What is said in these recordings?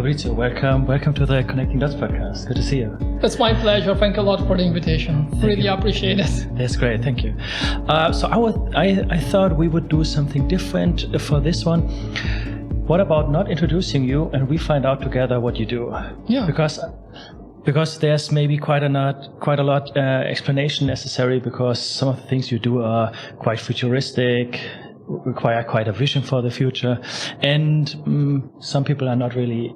Fabrizio, welcome to the Connecting Dots podcast. Good to see you. It's my pleasure. Thank you a lot for the invitation. Really appreciate it. That's great. Thank you. So I thought we would do something different for this one. What about not introducing you and we find out together what you do? Yeah. Because there's maybe quite a lot explanation necessary, because some of the things you do are quite futuristic, require quite a vision for the future, and some people are not really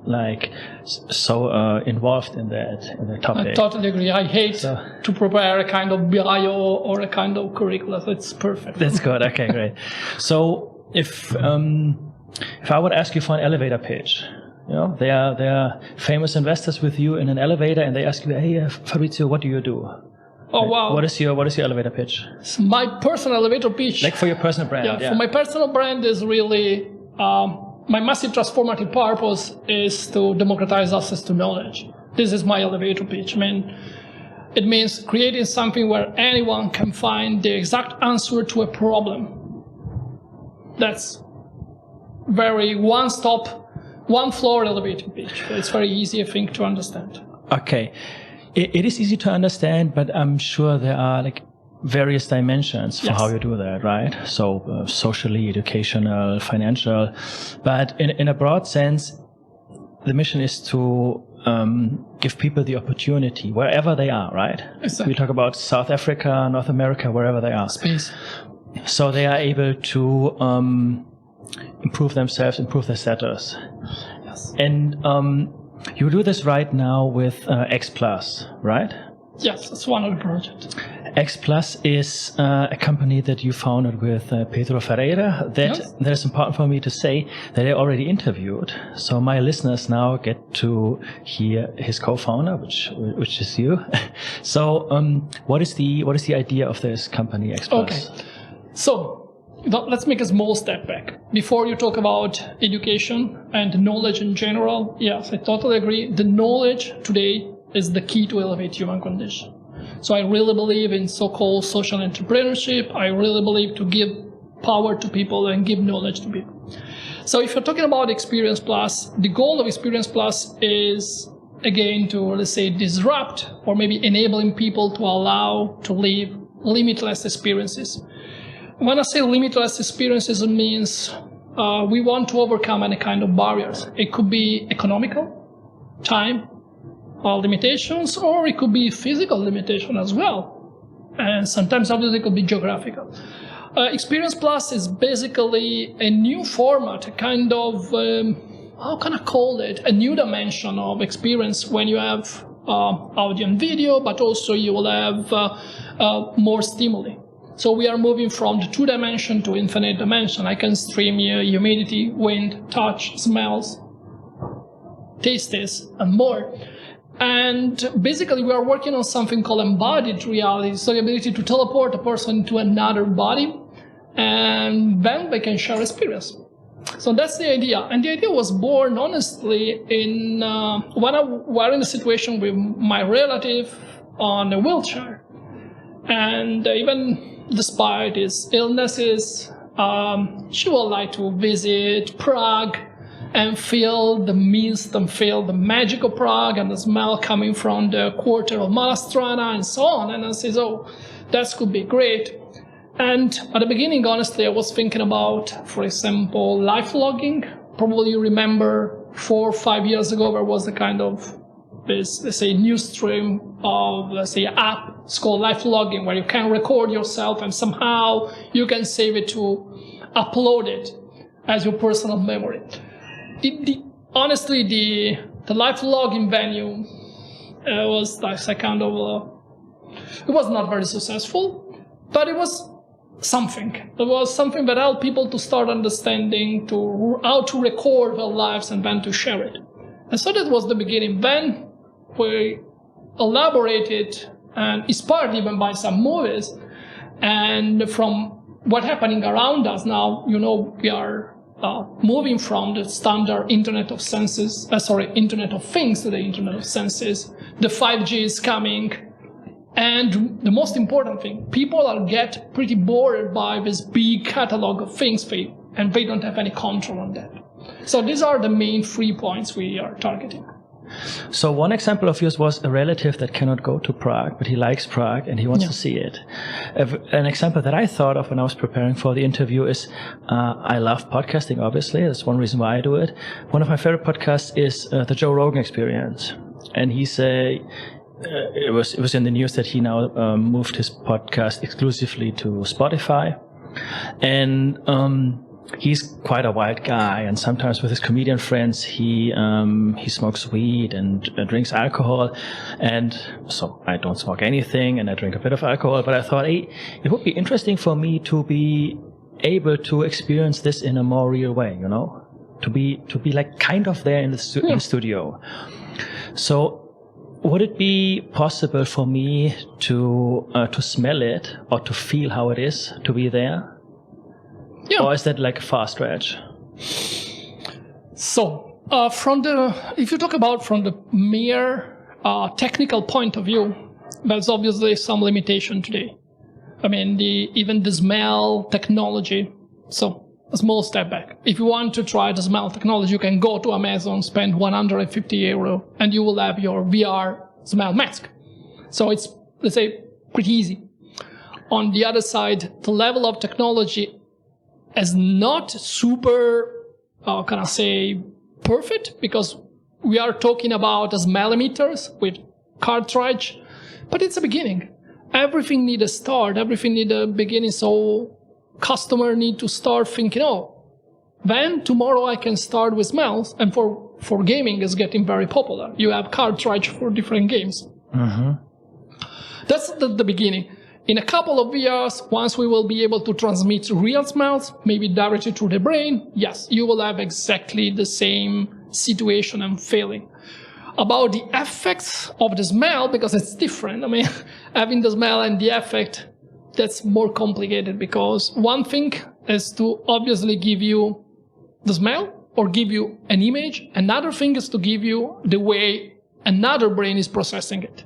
so involved in the topic. I totally agree. I hate to prepare a kind of bio or a kind of curriculum. It's perfect. That's good. Okay, great. So if I would ask you for an elevator pitch, there are famous investors with you in an elevator, and they ask you, "Hey, Fabrizio, what do you do?" Oh wow! What is your elevator pitch? My personal elevator pitch. Like for your personal brand. Yeah. For my personal brand is really my massive transformative purpose is to democratize access to knowledge. This is my elevator pitch. I mean, it means creating something where anyone can find the exact answer to a problem. That's very one floor elevator pitch. It's very easy, I think, to understand. Okay. It is easy to understand, but I'm sure there are various dimensions for how you do that, right? So socially, educational, financial. But in a broad sense, the mission is to give people the opportunity wherever they are, right? Exactly. We talk about South Africa, North America, wherever they are. Space. So they are able to improve themselves, improve their status. Yes. And you do this right now with X Plus, right? Yes, that's one of the projects. X Plus is a company that you founded with Pedro Ferreira. That is important for me to say that I already interviewed. So my listeners now get to hear his co-founder, which is you. So what is the idea of this company, X Plus? Okay, so let's make a small step back. Before you talk about education and knowledge in general, yes, I totally agree. The knowledge today is the key to elevate human condition. So I really believe in so-called social entrepreneurship. I really believe to give power to people and give knowledge to people. So if you're talking about Xperience Plus, the goal of Xperience Plus is, again, to, let's say, disrupt or maybe enabling people to allow to live limitless experiences. When I say limitless experiences, it means we want to overcome any kind of barriers. It could be economical, time, limitations, or it could be physical limitation as well. And sometimes, obviously, it could be geographical. Xperience Plus is basically a new format, a kind of, how can I call it, a new dimension of experience when you have audio and video, but also you will have more stimuli. So we are moving from the 2-dimension to infinite dimension. I can stream you humidity, wind, touch, smells, tastes, and more. And basically we are working on something called embodied reality. So the ability to teleport a person to another body, and then they can share experience. So that's the idea. And the idea was born, honestly, when I was in a situation with my relative on a wheelchair. And even despite his illnesses, she would like to visit Prague and feel the mist and feel the magic of Prague and the smell coming from the quarter of Malastrana and so on. And I said, oh, that could be great. And at the beginning, honestly, I was thinking about, for example, life logging. Probably you remember 4 or 5 years ago, there was a kind of this, let's say, new stream of, let's say, app. It's called life logging, where you can record yourself and somehow you can save it to upload it as your personal memory. Honestly, the life logging venue was like a kind of, it was not very successful, but it was something. It was something that helped people to start understanding how to record their lives and then to share it. And so that was the beginning. Then we elaborated and inspired even by some movies. And from what's happening around us now, we are moving from the standard Internet of Internet of Things to the Internet of Senses. The 5G is coming. And the most important thing, people get pretty bored by this big catalog of things, and they don't have any control on that. So these are the main 3 points we are targeting. So one example of yours was a relative that cannot go to Prague, but he likes Prague and he wants to see it. An example that I thought of when I was preparing for the interview is, I love podcasting, obviously. That's one reason why I do it. One of my favorite podcasts is the Joe Rogan Experience. And it was in the news that he now moved his podcast exclusively to Spotify. And he's quite a wild guy, and sometimes with his comedian friends, he smokes weed and drinks alcohol. And so I don't smoke anything, and I drink a bit of alcohol. But I thought, hey, it would be interesting for me to be able to experience this in a more real way, you know, to be like kind of there in the studio. So would it be possible for me to smell it or to feel how it is to be there? Yeah. Or is that like a far stretch? So, if you talk about from the mere technical point of view, there's obviously some limitation today. I mean, even the smell technology. So, a small step back. If you want to try the smell technology, you can go to Amazon, spend €150, and you will have your VR smell mask. So it's, let's say, pretty easy. On the other side, the level of technology is not super, perfect, because we are talking about smell emitters with cartridge, but it's a beginning. Everything needs a start, everything needs a beginning, so customer need to start thinking, then tomorrow I can start with smells, and for gaming is getting very popular. You have cartridge for different games. Mm-hmm. That's the beginning. In a couple of years, once we will be able to transmit real smells, maybe directly through the brain, yes, you will have exactly the same situation and feeling. About the effects of the smell, because it's different. I mean, having the smell and the effect, that's more complicated, because one thing is to obviously give you the smell or give you an image. Another thing is to give you the way another brain is processing it.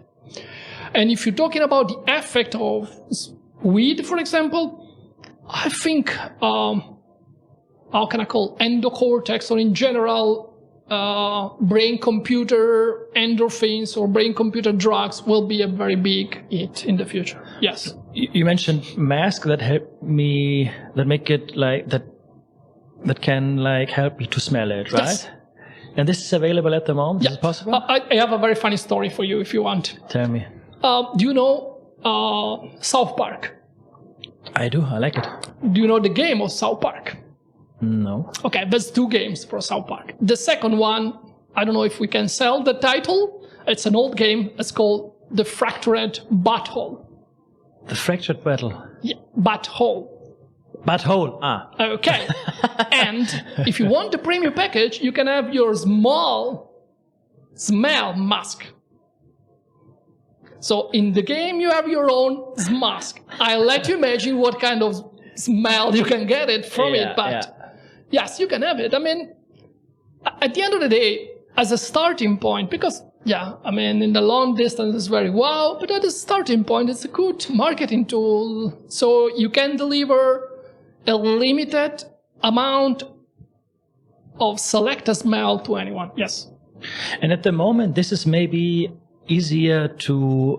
And if you're talking about the effect of weed, for example, I think, endocortex, or in general, brain-computer endorphins or brain-computer drugs will be a very big hit in the future. Yes. You mentioned masks that make it like that can like help you to smell it, right? Yes. And this is available at the moment? Yeah. Is it possible? I have a very funny story for you if you want. Tell me. Do you know South Park? I do. I like it. Do you know the game of South Park? No. Okay, there's 2 games for South Park. The second one, I don't know if we can sell the title. It's an old game. It's called The Fractured Butthole. The Fractured Battle? Yeah, Butthole. Butthole, Okay. And if you want the premium package, you can have your small smell mask. So in the game, you have your own mask. I'll let you imagine what kind of smell you can get it from it, but yes, you can have it. I mean, at the end of the day, as a starting point, because, in the long distance, it's very wow, but at the starting point, it's a good marketing tool. So you can deliver a limited amount of selected smell to anyone. Yes. And at the moment, this is maybe easier to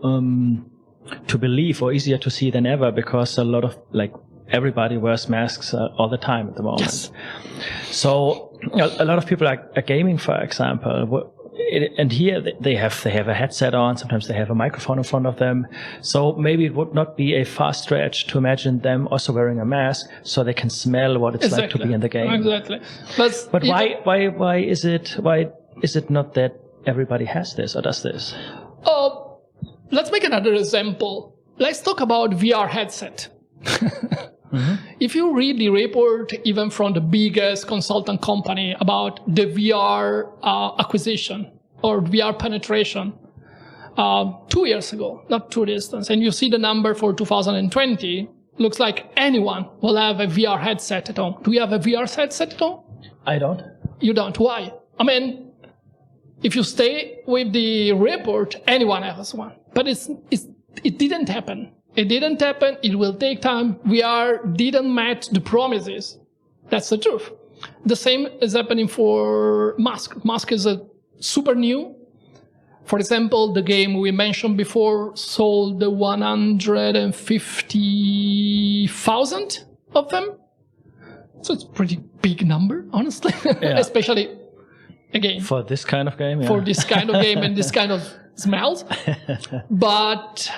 believe or easier to see than ever, because a lot of everybody wears masks all the time at the moment. Yes. So a lot of people are gaming, for example, and here they have a headset on. Sometimes they have a microphone in front of them. So maybe it would not be a far stretch to imagine them also wearing a mask so they can smell what it's like to be in the game. Exactly. But why is it not that everybody has this or does this? Let's make another example. Let's talk about VR headset. Mm-hmm. If you read the report, even from the biggest consultant company, about the VR acquisition or VR penetration 2 years ago, not too distant, and you see the number for 2020, looks like anyone will have a VR headset at home. Do you have a VR headset at home? I don't. You don't? Why? I mean, if you stay with the report, anyone has one. But it didn't happen. It didn't happen. It will take time. VR didn't match the promises. That's the truth. The same is happening for Musk. Musk is a super new. For example, the game we mentioned before sold 150,000 of them. So it's a pretty big number, honestly, Yeah. especially, again, For this kind of game, yeah. for this kind of game and this kind of smells. But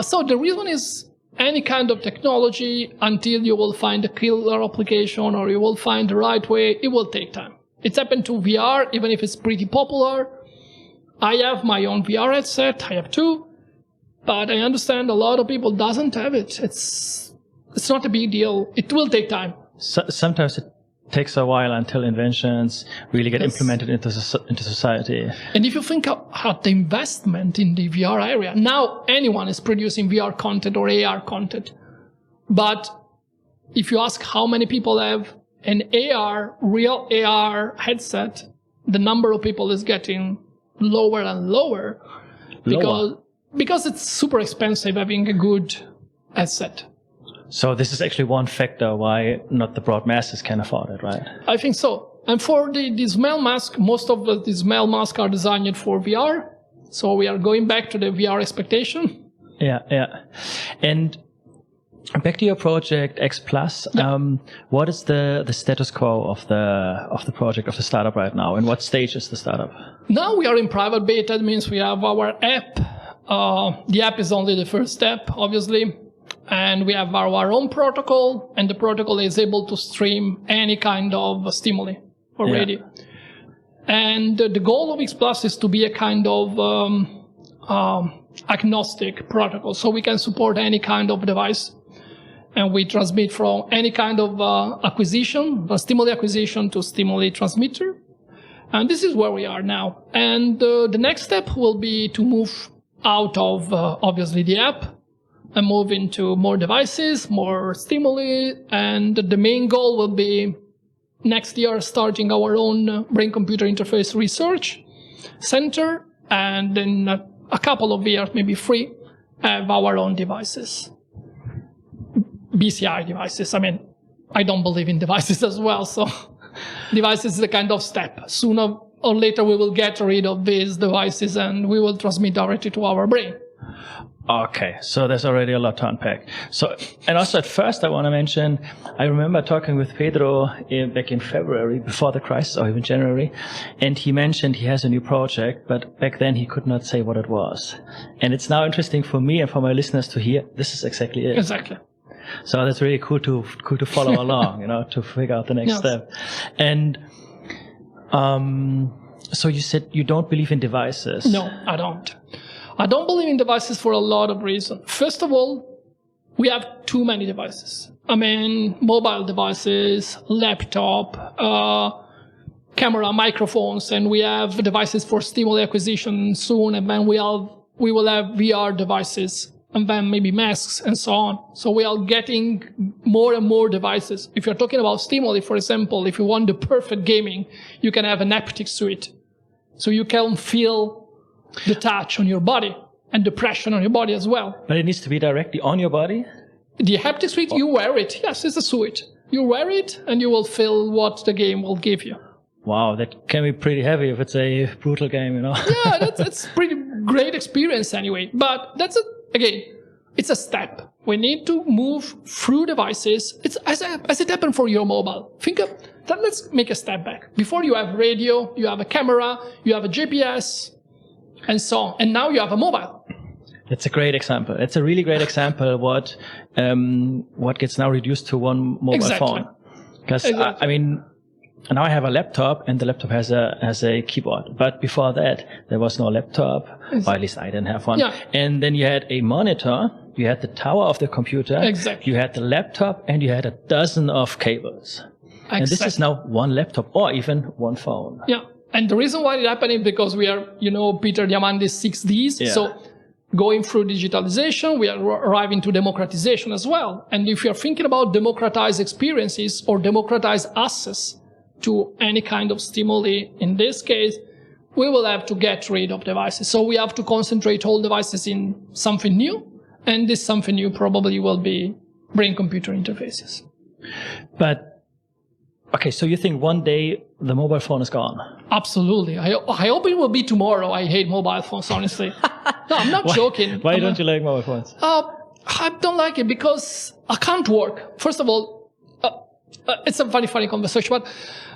so the reason is any kind of technology, until you will find a killer application or you will find the right way, it will take time. It's happened to VR, even if it's pretty popular. I have my own VR headset. I have two, but I understand a lot of people doesn't have it. It's not a big deal. It will take time. So, sometimes it takes a while until inventions really get implemented into society. And if you think about the investment in the VR area, now anyone is producing VR content or AR content. But if you ask how many people have an real AR headset, the number of people is getting lower and lower because it's super expensive having a good headset. So this is actually one factor why not the broad masses can afford it, right? I think so. And for the smell mask, most of the smell masks are designed for VR. So we are going back to the VR expectation. Yeah. And back to your project X Plus. Yeah. What is the status quo of the project, of the startup right now? In what stage is the startup? Now we are in private beta. That means we have our app. The app is only the first step, obviously. And we have our own protocol, and the protocol is able to stream any kind of stimuli already. Yeah. And the goal of X Plus is to be a kind of agnostic protocol. So we can support any kind of device. And we transmit from any kind of acquisition, stimuli acquisition to stimuli transmitter. And this is where we are now. And the next step will be to move out of, obviously, the app and move into more devices, more stimuli. And the main goal will be next year starting our own brain-computer interface research center. And in a couple of years, maybe 3, have our own devices. BCI devices. I mean, I don't believe in devices as well, so devices is a kind of step. Sooner or later, we will get rid of these devices and we will transmit directly to our brain. Okay, so there's already a lot to unpack. So, and also at first I want to mention, I remember talking with Pedro back in February, before the crisis, or even January, and he mentioned he has a new project, but back then he could not say what it was. And it's now interesting for me and for my listeners to hear, this is exactly it. Exactly. So that's really cool to follow along, to figure out the next step. And so you said you don't believe in devices. No, I don't. I don't believe in devices for a lot of reasons. First of all, we have too many devices. I mean, mobile devices, laptop, camera, microphones, and we have devices for stimuli acquisition soon, and then we will have VR devices, and then maybe masks and so on. So we are getting more and more devices. If you're talking about stimuli, for example, if you want the perfect gaming, you can have an haptic suite. So you can feel the touch on your body and the pressure on your body as well. But it needs to be directly on your body? The haptic suite, you wear it. Yes, it's a suite. You wear it and you will feel what the game will give you. Wow, that can be pretty heavy if it's a brutal game, Yeah, that's pretty great experience anyway. But again, it's a step. We need to move through devices. It's as it happened for your mobile. Think of that. Let's make a step back. Before you have radio, you have a camera, you have a GPS, and so on. And now you have a mobile. That's a great example. It's a really great example what gets now reduced to one mobile phone. Because I mean, now I have a laptop, and the laptop has a keyboard. But before that, there was no laptop, or at least I didn't have one. Yeah. And then you had a monitor, you had the tower of the computer, you had the laptop, and you had a dozen of cables. Exactly. And this is now one laptop, or even one phone. Yeah. And the reason why it happened is because we are, Peter Diamandis 6Ds. Yeah. So going through digitalization, we are arriving to democratization as well. And if you're thinking about democratized experiences or democratized access to any kind of stimuli, in this case, we will have to get rid of devices. So we have to concentrate all devices in something new. And this something new probably will be brain-computer interfaces. But Okay, so you think one day the mobile phone is gone? Absolutely. I hope it will be tomorrow. I hate mobile phones, honestly. No, I'm not joking. Why don't you like mobile phones? I don't like it because I can't work. First of all, it's a funny conversation, but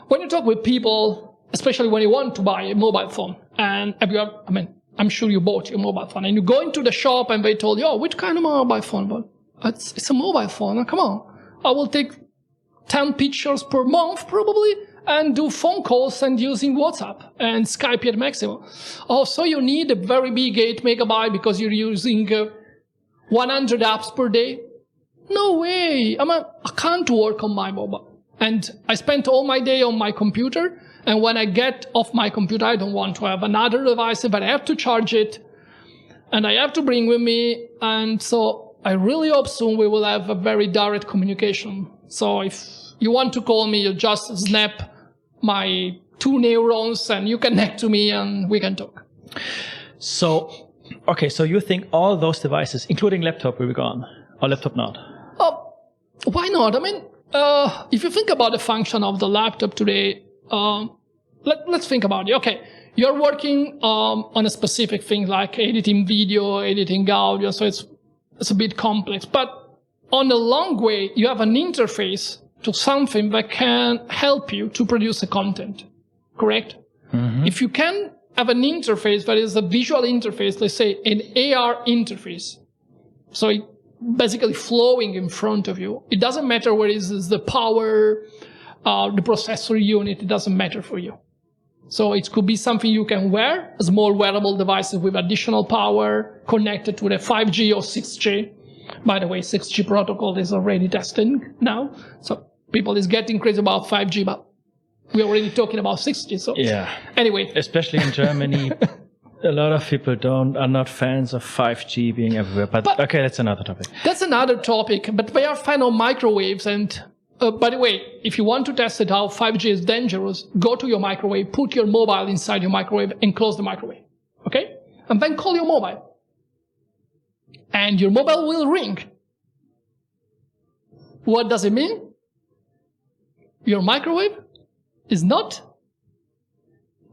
when you talk with people, especially when you want to buy a mobile phone, and I'm sure you bought your mobile phone, and you go into the shop and they told you, oh, which kind of mobile phone? But it's a mobile phone. Come on. I will take 10 pictures per month probably and do phone calls and using WhatsApp and Skype at maximum. Oh, so you need a very big 8 megabyte because you're using 100 apps per day? No way. I can't work on my mobile. And I spent all my day on my computer. And when I get off my computer, I don't want to have another device, but I have to charge it and I have to bring with me. And so I really hope soon we will have a very direct communication. So if you want to call me, you just snap my 2 neurons and you connect to me and we can talk. So, okay, so you think all those devices, including laptop, will be gone? Or laptop not? Why not? If you think about the function of the laptop today, let's think about it. Okay, you're working on a specific thing like editing video, editing audio, so it's a bit complex. But on the long way, you have an interface to something that can help you to produce the content, correct? Mm-hmm. If you can have an interface that is a visual interface, let's say an AR interface, so it basically flowing in front of you, it doesn't matter where is the power, the processor unit, it doesn't matter for you. So it could be something you can wear, a small wearable devices with additional power connected to the 5G or 6G. By the way, 6G protocol is already testing now. So people is getting crazy about 5G, but we're already talking about 6G. So yeah. Anyway. Especially in Germany, a lot of people are not fans of 5G being everywhere. But okay, that's another topic. That's another topic. But they are fan of microwaves. And by the way, if you want to test it how 5G is dangerous, go to your microwave, put your mobile inside your microwave and close the microwave. Okay? And then call your mobile. And your mobile will ring. What does it mean? Your microwave is not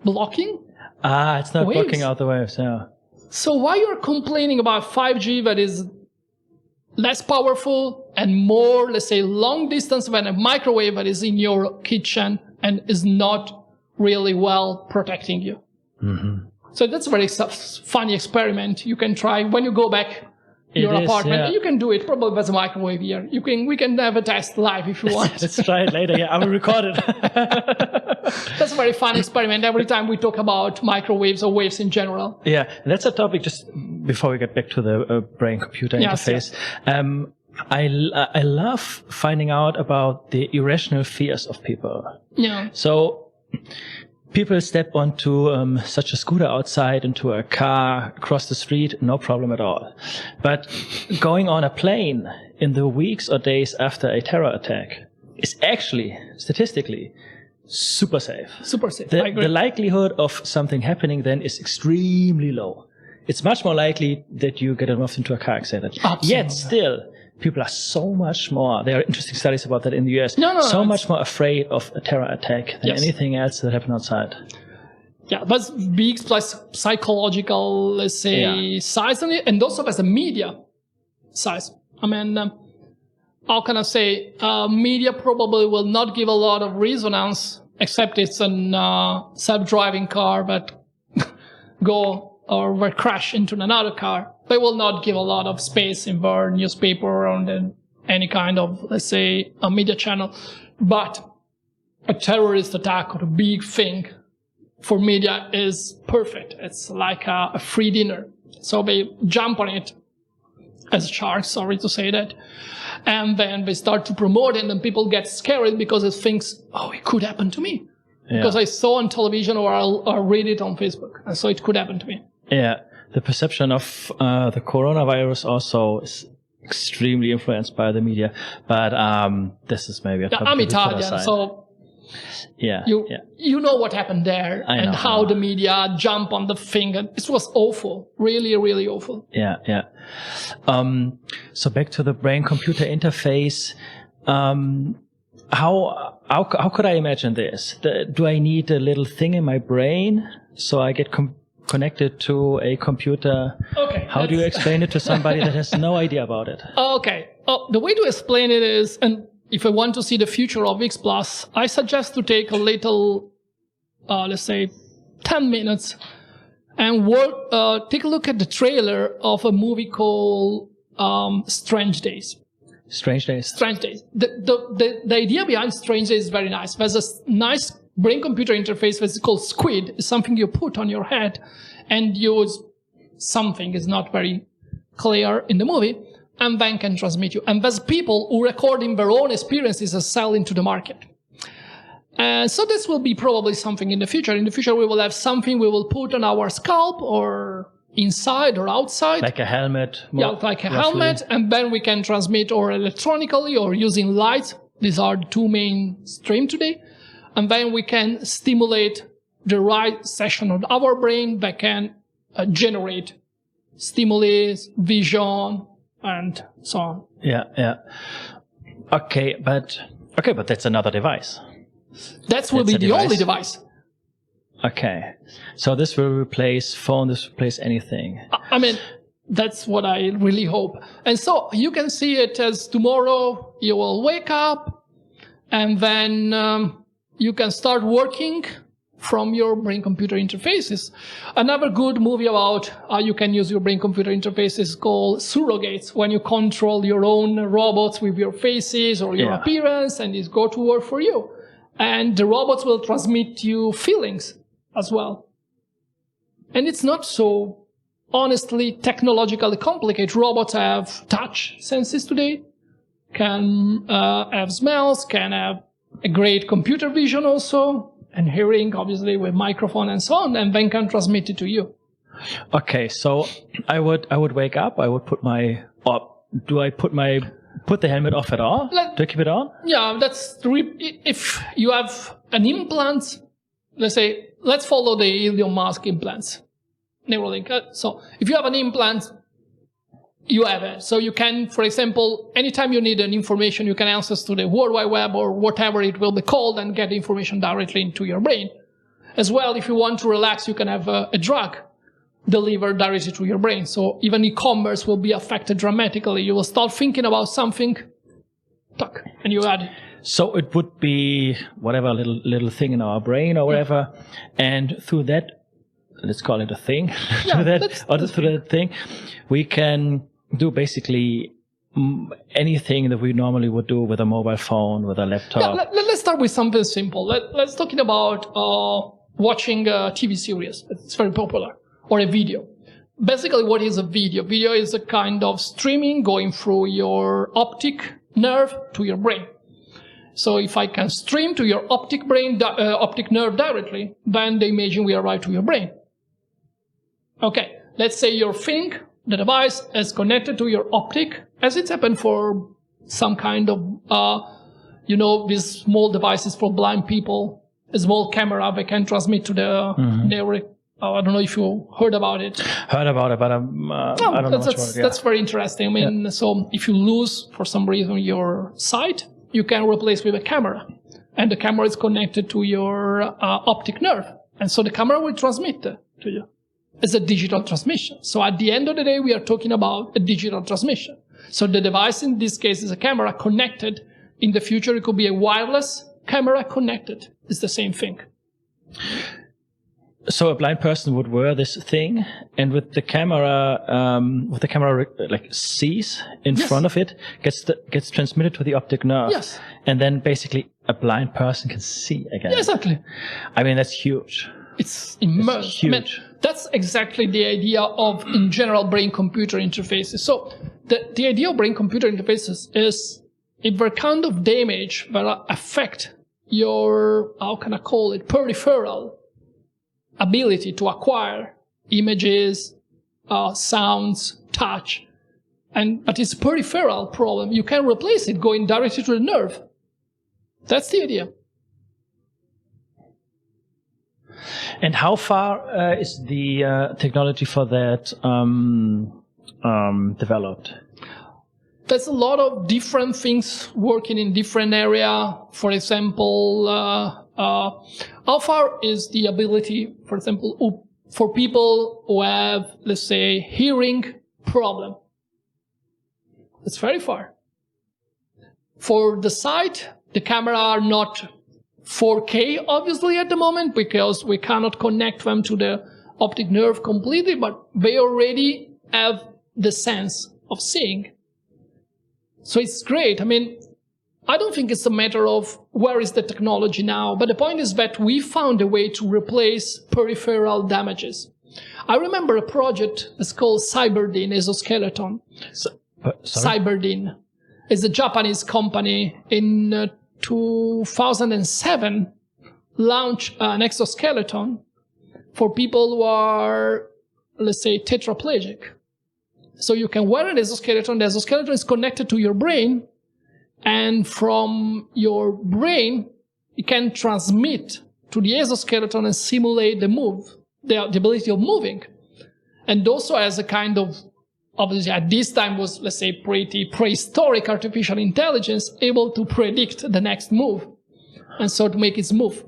blocking. It's not waves. blocking out the waves, yeah. So why you're complaining about 5G that is less powerful and more, let's say, long distance than a microwave that is in your kitchen and is not really well protecting you? Mm-hmm. So that's a very funny experiment you can try when you go back your apartment. Yeah. You can do it probably with a microwave here. We can have a test live if you want. Let's try it later. Yeah, I will record it. That's a very fun experiment. Every time we talk about microwaves or waves in general. Yeah, that's a topic. Just before we get back to the brain-computer interface, I love finding out about the irrational fears of people. Yeah. So people step onto such a scooter outside, into a car, across the street, no problem at all. But going on a plane in the weeks or days after a terror attack is actually, statistically, super safe. Super safe. The likelihood of something happening then is extremely low. It's much more likely that you get involved into a car accident. Absolutely. Yet still, people are so much more, there are interesting studies about that in the US, much more afraid of a terror attack than anything else that happened outside. Yeah, but big psychological, let's say, size on it, and also as a media size. How can I say, media probably will not give a lot of resonance, except it's a self-driving car that will crash into another car. They will not give a lot of space in their newspaper or any kind of, let's say, a media channel. But a terrorist attack or a big thing for media is perfect. It's like a free dinner. So they jump on it as sharks, sorry to say that. And then they start to promote it and people get scared because it thinks, oh, it could happen to me. Yeah. Because I saw on television or I'll read it on Facebook. And so it could happen to me. Yeah. The perception of the coronavirus also is extremely influenced by the media. But this is maybe a topic. I'm Italian, so you know what happened there and how the media jump on the thing. It was awful, really, really awful. Yeah. So back to the brain-computer interface. How how could I imagine this? Do I need a little thing in my brain so I get connected to a computer? Okay. How do you explain it to somebody that has no idea about it? Okay. The way to explain it is, and if I want to see the future of X Plus, I suggest to take a little, let's say, 10 minutes and take a look at the trailer of a movie called Strange Days. Strange Days. Strange Days. The idea behind Strange Days is very nice. There's a nice brain-computer interface that's called Squid. It's something you put on your head and use something is not very clear in the movie, and then can transmit you. And there's people who recording their own experiences and sell into the market. And so this will be probably something in the future. In the future, we will have something we will put on our scalp or inside or outside. Like a helmet. Yeah, like a helmet. And then we can transmit or electronically or using light. These are the two main streams today. And then we can stimulate the right section of our brain that can generate stimuli, vision, and so on. Yeah. Okay, but that's another device. That will be the only device. Okay. So this will replace phone, this will replace anything. I mean, that's what I really hope. And so you can see it as tomorrow you will wake up and then you can start working from your brain-computer interfaces. Another good movie about how you can use your brain-computer interfaces is called Surrogates, when you control your own robots with your faces or your appearance and it go to work for you. And the robots will transmit you feelings as well. And it's not so, honestly, technologically complicated. Robots have touch senses today, can have smells, can have a great computer vision also, and hearing, obviously, with microphone and so on, and then can transmit it to you. Okay, so I would wake up, I would put put the helmet off at all? Do I keep it on? Yeah, if you have an implant, let's follow the Elon Musk implants, Neuralink. So if you have an implant, you have it. So you can, for example, anytime you need an information, you can access to the World Wide Web or whatever it will be called and get information directly into your brain. As well, if you want to relax, you can have a drug delivered directly to your brain. So even e-commerce will be affected dramatically. You will start thinking about something, and you add it. So it would be whatever little thing in our brain or whatever, and through that, let's call it a thing, through that thing, we can do basically anything that we normally would do with a mobile phone, with a laptop. Yeah, let's start with something simple. Let's talking about watching a TV series. It's very popular. Or a video. Basically, what is a video? Video is a kind of streaming going through your optic nerve to your brain. So if I can stream to your optic nerve directly, then the image will arrive to your brain. Okay, let's say your thing, the device, is connected to your optic, as it's happened for some kind of, these small devices for blind people, a small camera that can transmit to the neural. I don't know if you heard about it. Heard about it, but I don't know much about it. That's very interesting. I mean, so if you lose, for some reason, your sight, you can replace with a camera. And the camera is connected to your optic nerve. And so the camera will transmit to you. It's a digital transmission. So at the end of the day, we are talking about a digital transmission. So the device in this case is a camera connected. In the future, it could be a wireless camera connected. It's the same thing. So a blind person would wear this thing, and with the camera like sees in front of it, gets transmitted to the optic nerve. Yes. And then basically a blind person can see again. Yeah, exactly. I mean, that's huge. It's immense. It's huge. I mean, that's exactly the idea of, in general, brain-computer interfaces. So the idea of brain-computer interfaces is if they're kind of damage that affect your, how can I call it, peripheral ability to acquire images, sounds, touch, but it's a peripheral problem. You can replace it going directly to the nerve. That's the idea. And how far is the technology for that developed? there's a lot of different things working in different area. For example, how far is the ability, for example, for people who have, let's say, hearing problem? It's very far. For the site, the camera are not 4K, obviously, at the moment, because we cannot connect them to the optic nerve completely, but they already have the sense of seeing. So it's great. I mean, I don't think it's a matter of where is the technology now, but the point is that we found a way to replace peripheral damages. I remember a project that's called Cyberdin exoskeleton. Cyberdin is a Japanese company. In 2007, launched an exoskeleton for people who are, let's say, tetraplegic. So you can wear an exoskeleton. The exoskeleton is connected to your brain, and from your brain, you can transmit to the exoskeleton and simulate the ability of moving. And also as a kind of, obviously at this time was, let's say, pretty prehistoric artificial intelligence, able to predict the next move, and so to make it move.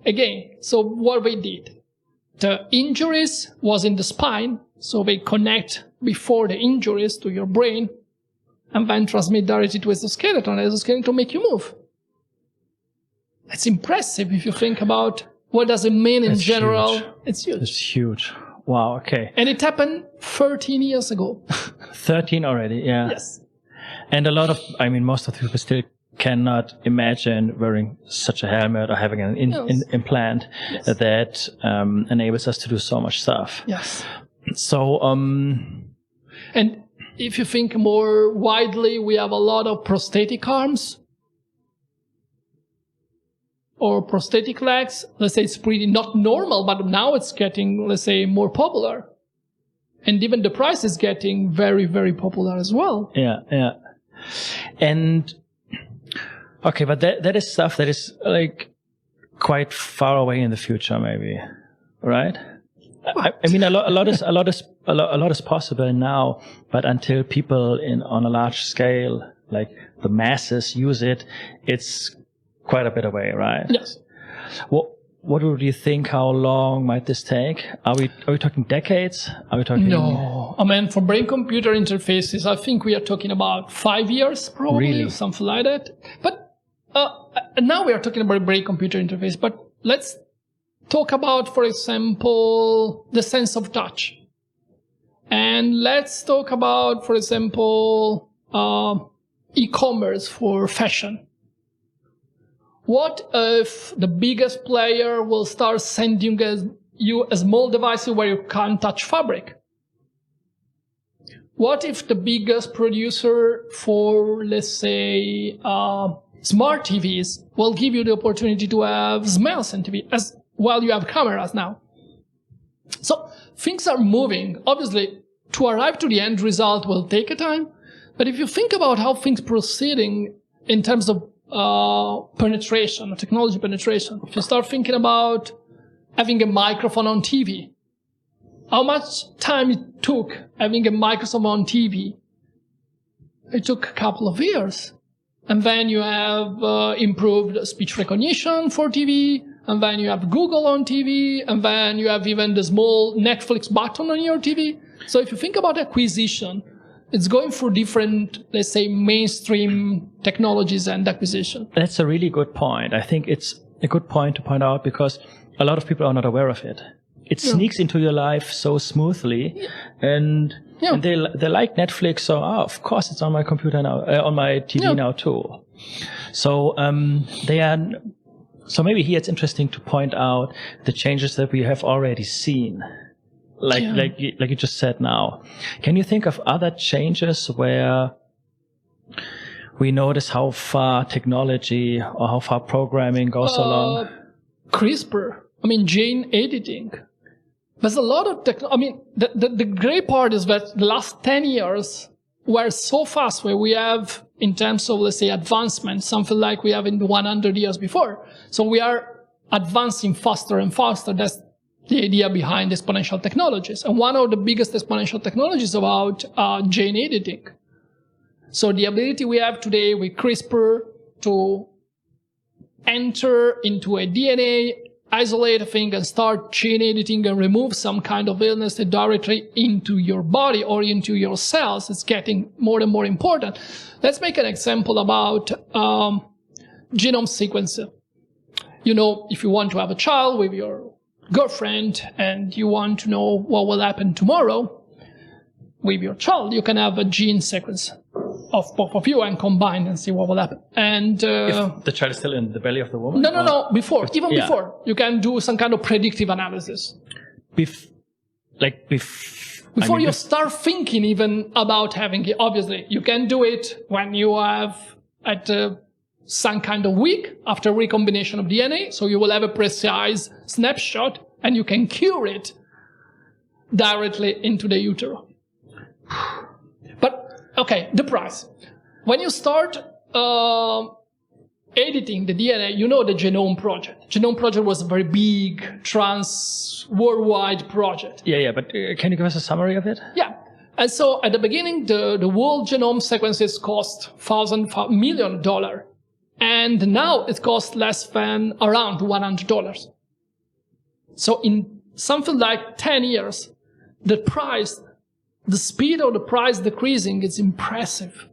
Again, so what they did, the injuries was in the spine, so they connect before the injuries to your brain, and then transmit directly to exoskeleton. Exoskeleton to make you move. It's impressive if you think about what does it mean in general. Huge. It's huge. It's huge. Wow, okay. And it happened 13 years ago. 13 already, yeah. Yes. And most of the people still cannot imagine wearing such a helmet or having an implant that enables us to do so much stuff. Yes. So, and if you think more widely, we have a lot of prosthetic arms or prosthetic legs. Let's say it's pretty not normal, but now it's getting, let's say, more popular. And even the price is getting very, very popular as well. Yeah, yeah. And, okay, but that is stuff that is like quite far away in the future, maybe, right? I mean, a lot is possible now, but until people on a large scale, like the masses use it, it's quite a bit away, right? Yes. What would you think? How long might this take? Are we talking decades? Are we talking? No, I mean, for brain-computer interfaces, I think we are talking about 5 years, probably, really? Something like that. But now we are talking about brain-computer interface. But let's talk about, for example, the sense of touch. And let's talk about, for example, e-commerce for fashion. What if the biggest player will start sending you a small device where you can't touch fabric? What if the biggest producer for, let's say, smart TVs will give you the opportunity to have smells in TV as while you have cameras now? So things are moving. Obviously, to arrive to the end result will take a time. But if you think about how things proceeding in terms of penetration, technology penetration, if you start thinking about having a microphone on TV, how much time it took having a microphone on TV? It took a couple of years. And then you have improved speech recognition for TV, and then you have Google on TV, and then you have even the small Netflix button on your TV. So if you think about acquisition, it's going through different, let's say, mainstream technologies and acquisition. That's a really good point. I think it's a good point to point out because a lot of people are not aware of it. It sneaks into your life so smoothly, and they like Netflix. So of course it's on my computer now, on my TV now too. So So maybe here it's interesting to point out the changes that we have already seen. Like you just said now. Can you think of other changes where we notice how far technology or how far programming goes along? CRISPR. I mean, gene editing. There's a lot of the great part is that the last 10 years were so fast where we have, in terms of, let's say, advancement, something like we have in the 100 years before. So we are advancing faster and faster. That's the idea behind exponential technologies. And one of the biggest exponential technologies is about gene editing. So the ability we have today with CRISPR to enter into a DNA, isolate a thing, and start gene editing and remove some kind of illness directly into your body or into your cells, it's getting more and more important. Let's make an example about genome sequencing. If you want to have a child with your girlfriend and you want to know what will happen tomorrow with your child, you can have a gene sequence of both of you and combine and see what will happen. And if the child is still in the belly of the woman? No. Before, before, you can do some kind of predictive analysis. Before you start thinking even about having it. Obviously, you can do it when you have at some kind of week after recombination of DNA. So you will have a precise snapshot and you can cure it directly into the utero. But, okay, the price. When you start editing the DNA, the Genome Project. Genome Project was a very big, worldwide project. Yeah, but can you give us a summary of it? Yeah. And so at the beginning, the world genome sequences cost $1,000 million. And now it costs less than around $100. So in something like 10 years, the speed of the price decreasing is impressive.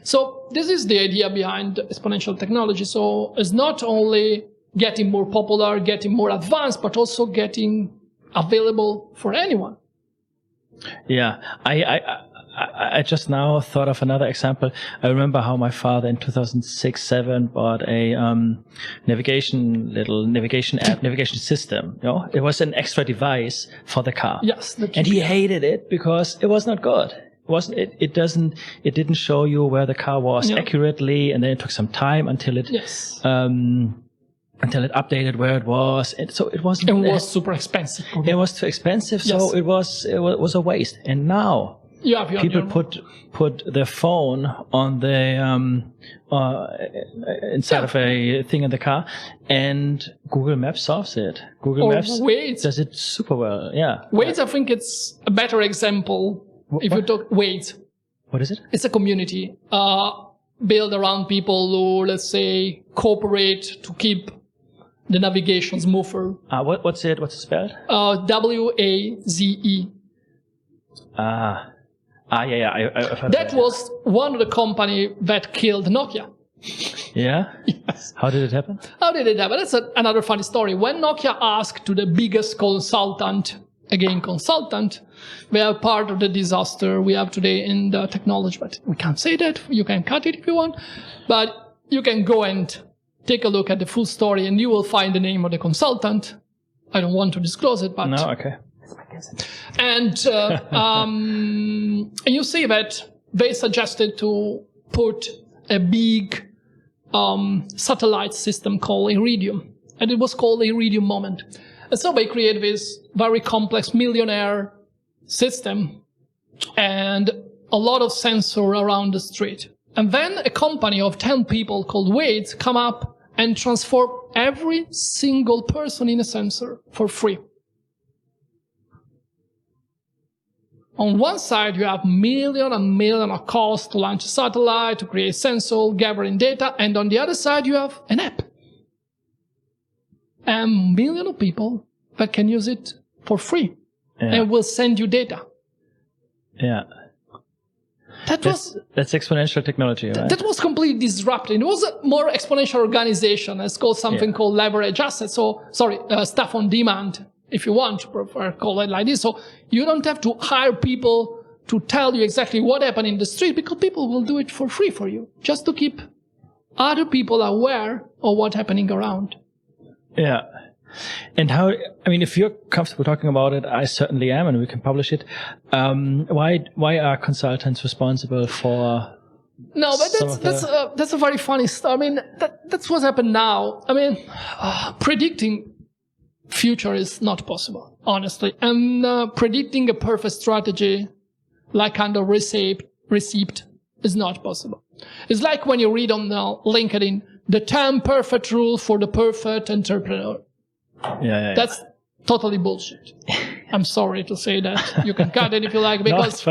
So this is the idea behind exponential technology. So it's not only getting more popular, getting more advanced, but also getting available for anyone. Yeah, I just now thought of another example. I remember how my father in 2006-07 bought a navigation system. It was an extra device for the car. Yes, and he hated it because it was not good. It didn't show you where the car was accurately, and then it took some time until it updated where it was. And so it wasn't. It was super expensive. It was too expensive, so it was a waste. And now people put their phone on the inside of a thing in the car, and Google Maps solves it. Google Maps Waze does it super well. Yeah, Waze. I think it's a better example. If you talk Waze, what is it? It's a community built around people who, let's say, cooperate to keep the navigation smoother. What's it spelled? Waze. Yeah. I've heard that was one of the company that killed Nokia. Yeah? Yes. How did it happen? That's another funny story. When Nokia asked to the biggest consultant, we are part of the disaster we have today in the technology, but we can't say that. You can cut it if you want, but you can go and take a look at the full story and you will find the name of the consultant. I don't want to disclose it, but... No, okay. And you see that they suggested to put a big satellite system called Iridium, and it was called the Iridium moment. And so they created this very complex millionaire system and a lot of sensor around the street. And then a company of 10 people called Waze come up and transform every single person in a sensor for free. On one side, you have million and million of costs to launch a satellite, to create sensor, gathering data, and on the other side, you have an app. And millions of people that can use it for free and will send you data. Yeah. That's exponential technology, right? That was completely disrupting. It was a more exponential organization. It's called something called leverage assets. Stuff on demand, if you want to prefer call it like this. So you don't have to hire people to tell you exactly what happened in the street, because people will do it for free for you, just to keep other people aware of what's happening around. Yeah. And if you're comfortable talking about it, I certainly am, and we can publish it. Why are consultants responsible for? No, but that's a very funny story. That's what's happened now. Predicting future is not possible, honestly. And predicting a perfect strategy, like kind of receipt, is not possible. It's like when you read on LinkedIn, the 10 perfect rules for the perfect entrepreneur. Yeah. That's totally bullshit. I'm sorry to say that. You can cut it if you like, because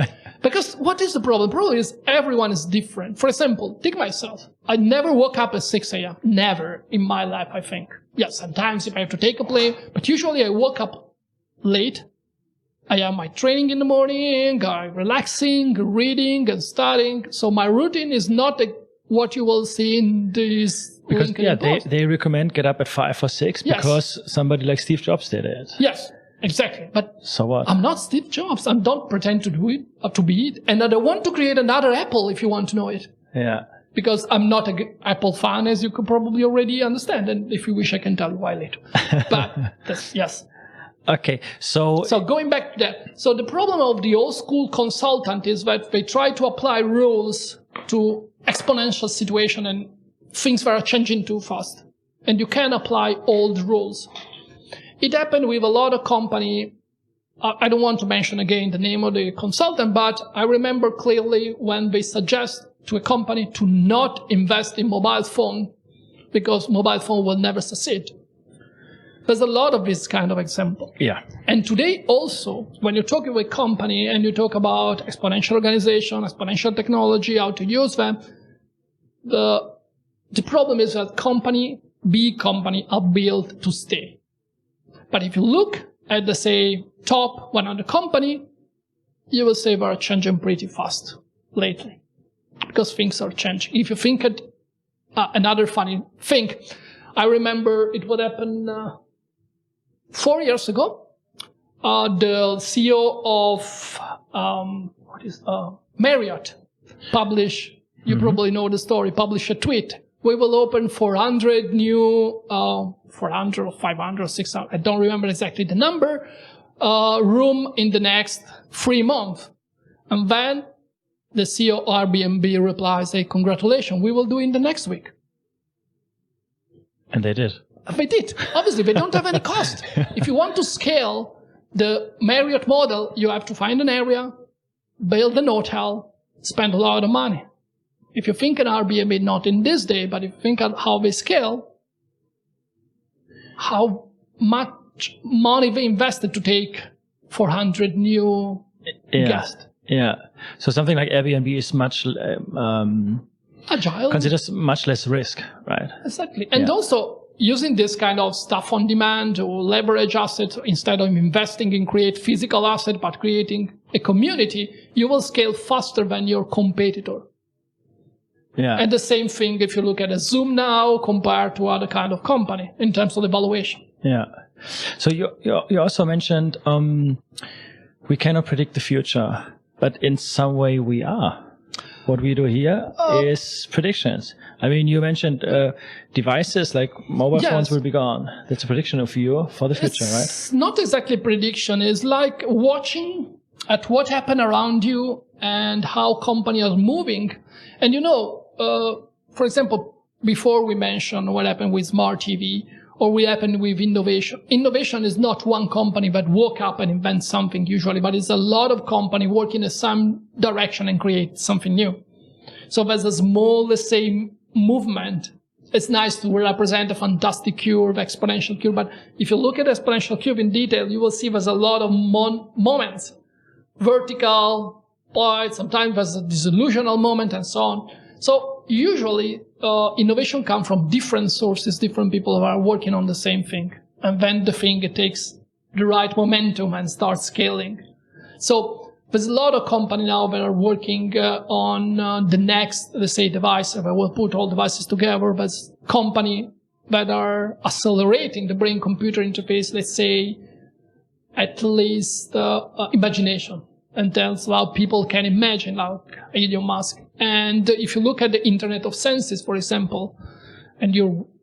Because what is the problem? The problem is everyone is different. For example, take myself. I never woke up at 6 a.m. Never in my life, I think. Yes, sometimes if I have to take a plane, but usually I woke up late. I have my training in the morning, I'm relaxing, reading and studying. So my routine is not what you will see in these because LinkedIn posts. they recommend get up at 5 or 6 because somebody like Steve Jobs did it. Yes, exactly. But so what? I'm not Steve Jobs. I don't pretend to do it or to be it. And I don't want to create another Apple if you want to know it. Yeah. Because I'm not an Apple fan, as you could probably already understand. And if you wish, I can tell you why later. But yes. Okay, so going back to that. So the problem of the old school consultant is that they try to apply rules to exponential situation and things that are changing too fast. And you can apply old rules. It happened with a lot of company. I don't want to mention again the name of the consultant, but I remember clearly when they suggest to a company to not invest in mobile phone because mobile phone will never succeed. There's a lot of this kind of example. Yeah. And today also, when you're talking with a company and you talk about exponential organization, exponential technology, how to use them, the problem is that big company are built to stay. But if you look at the, say, top 100 company, you will say they are changing pretty fast lately because things are changing. If you think at another funny thing, I remember it would happen 4 years ago. The CEO of Marriott published, you probably know the story, published a tweet. We will open 400 new, 400 or 500 or 600, I don't remember exactly the number, room in the next 3 months. And then the CEO of Airbnb replies, hey, congratulations, we will do it in the next week. And they did. They did. Obviously, they don't have any cost. If you want to scale the Marriott model, you have to find an area, build an hotel, spend a lot of money. If you think an Airbnb, not in this day, but if you think of how they scale, how much money they invested to take 400 new guests. Yeah. So something like Airbnb is much agile. Considers much less risk, right? Exactly. And also using this kind of stuff on demand or leverage assets instead of investing in create physical asset, but creating a community, you will scale faster than your competitor. Yeah. And the same thing if you look at a Zoom now compared to other kind of company in terms of the valuation. Yeah. So you also mentioned we cannot predict the future, but in some way we are. What we do here is predictions. I mean, you mentioned devices like mobile phones will be gone. That's a prediction of you for the future, right? It's not exactly prediction. It's like watching at what happened around you and how companies are moving. And for example, before we mentioned what happened with smart TV or what happened with innovation. Innovation is not one company that woke up and invent something usually, but it's a lot of companies working in some direction and create something new. So there's a small, let's say, movement. It's nice to represent a fantastic curve, exponential curve, but if you look at the exponential curve in detail, you will see there's a lot of moments. Vertical, points, sometimes there's a disillusional moment and so on. So usually innovation comes from different sources, different people who are working on the same thing. And then the thing, it takes the right momentum and starts scaling. So there's a lot of companies now that are working on the next, let's say, device. That will put all devices together, but companies that are accelerating the brain-computer interface, let's say, at least imagination. And that's how people can imagine, like Elon Musk. And if you look at the Internet of Senses, for example, and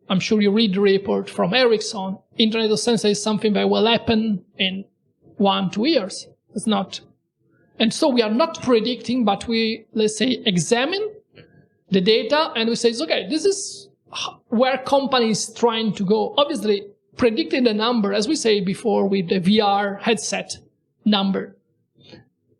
I'm sure you read the report from Ericsson, Internet of Senses is something that will happen in 1-2 years. It's not. And so we are not predicting, but we, let's say, examine the data and we say, okay, this is where companies trying to go. Obviously, predicting the number, as we say before with the VR headset number,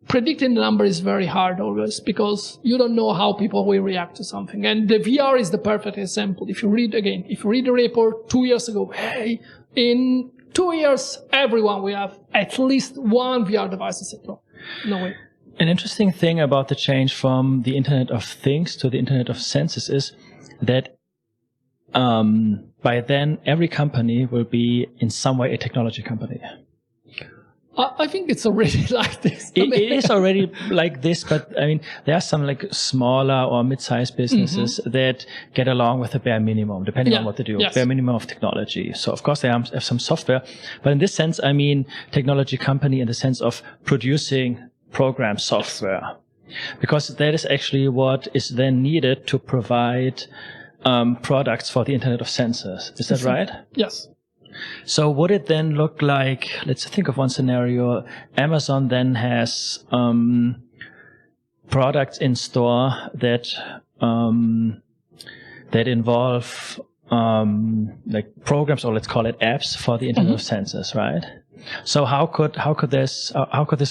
predicting the number is very hard always because you don't know how people will react to something. And the VR is the perfect example. If you read the report 2 years ago, hey, in 2 years, everyone will have at least one VR device. I said, no way. An interesting thing about the change from the Internet of Things to the Internet of Senses is that by then every company will be in some way a technology company. I think it's already like this. It is already like this, but I mean, there are some like smaller or mid-sized businesses that get along with the bare minimum, depending on what they do. Yes. Bare minimum of technology. So of course they have some software, but in this sense, I mean, technology company in the sense of producing program software, because that is actually what is then needed to provide products for the Internet of Senses. Is that right? Yes. So would it then look like, let's think of one scenario, Amazon then has products in store that that involve like programs, or let's call it apps for the Internet of Senses, right? So how could this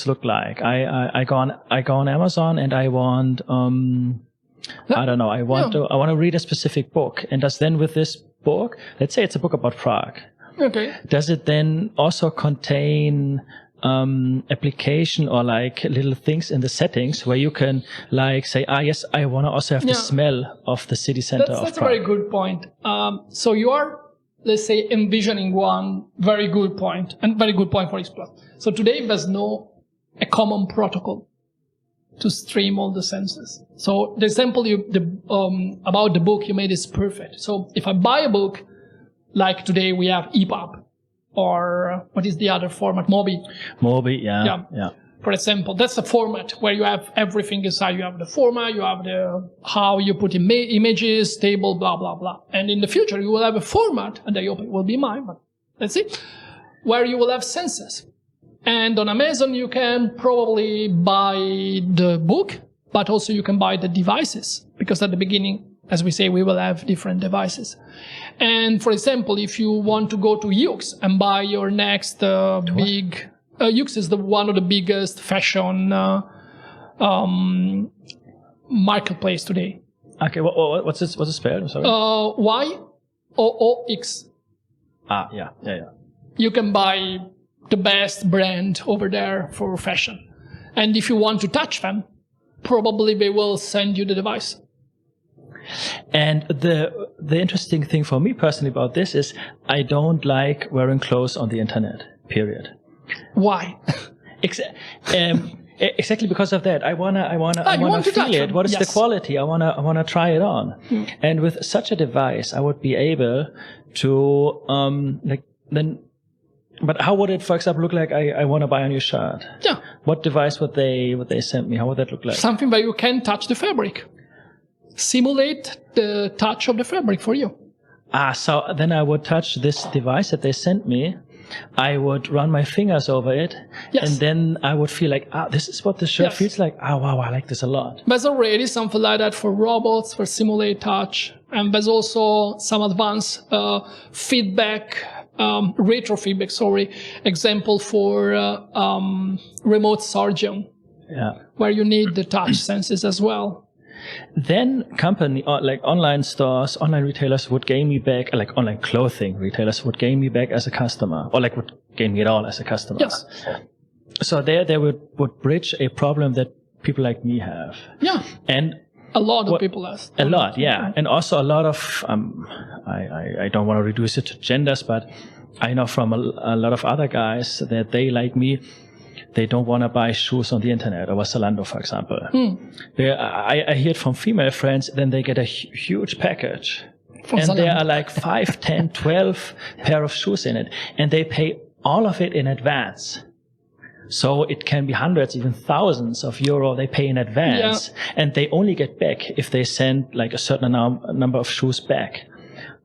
look like? I go on Amazon and I want I don't know, I want to read a specific book, and does then with this book, let's say it's a book about Prague. Okay. Does it then also contain application or like little things in the settings where you can like say, yes, I want to also have the smell of the city center of Prague? That's a very good point. So you are, let's say, envisioning one very good point, and very good point for X Plus. So today there's a common protocol to stream all the senses. So the example about the book you made is perfect. So if I buy a book, like today we have EPUB, or what is the other format? Mobi. Mobi, yeah. For example, that's a format where you have everything inside. You have the format, you have how you put images, table, blah, blah, blah. And in the future, you will have a format, and I hope it will be mine, but let's see, where you will have senses. And on Amazon, you can probably buy the book, but also you can buy the devices, because at the beginning, as we say, we will have different devices. And for example, if you want to go to Yux and buy your next big, Yux is one of the biggest fashion marketplace today. Okay, what's the spell? Sorry. YOOX. Yeah. You can buy the best brand over there for fashion. And if you want to touch them, probably they will send you the device. And the interesting thing for me personally about this is I don't like wearing clothes on the internet, period. Why? Exactly because of that. I wanna feel it. What is the quality? I wanna try it on. And with such a device, I would be able to But how would it, for example, look like? I want to buy a new shirt. Yeah. What device would they send me? How would that look like? Something where you can touch the fabric. Simulate the touch of the fabric for you. So then I would touch this device that they sent me. I would run my fingers over it. Yes. And then I would feel like, this is what the shirt feels like. Wow, I like this a lot. There's already something like that for robots, for simulate touch. And there's also some advanced feedback, retro feedback, example for remote surgeon. Yeah. Where you need the touch senses as well. Then like online stores, online retailers would gain me back, like online clothing retailers would gain me back as a customer, or like would gain me at all as a customer. Yes. So they would bridge a problem that people like me have. Yeah. And a lot of people have. A lot, yeah. And also a lot of, I don't want to reduce it to genders, but I know from a lot of other guys that they, like me, they don't want to buy shoes on the internet, or Zalando, for example. I hear it from female friends, then they get a huge package. From and Zalando. There are like 5, 10, 12 pair of shoes in it. And they pay all of it in advance. So it can be hundreds, even thousands of euro they pay in advance. Yeah. And they only get back if they send like a certain number of shoes back.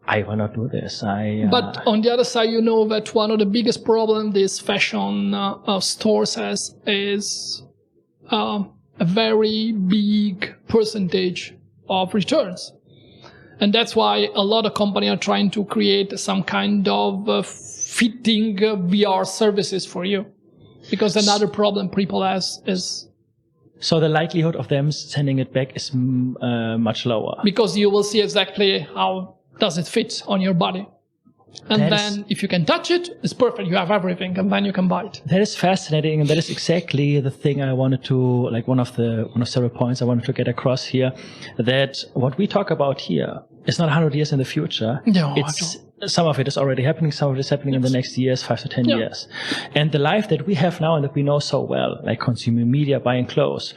I will not do this. But on the other side, you know that one of the biggest problems these fashion stores has is a very big percentage of returns. And that's why a lot of companies are trying to create some kind of fitting VR services for you. Because another problem people has is... So the likelihood of them sending it back is much lower. Because you will see exactly how does it fit on your body. And then if you can touch it, it's perfect. You have everything, and then you can buy it. That is fascinating, and that is exactly the thing I wanted to, like one of several points I wanted to get across here, that what we talk about here is not 100 years in the future. No, some of it is already happening, some of it is happening in the next years, 5 to 10 years. And the life that we have now and that we know so well, like consuming media, buying clothes,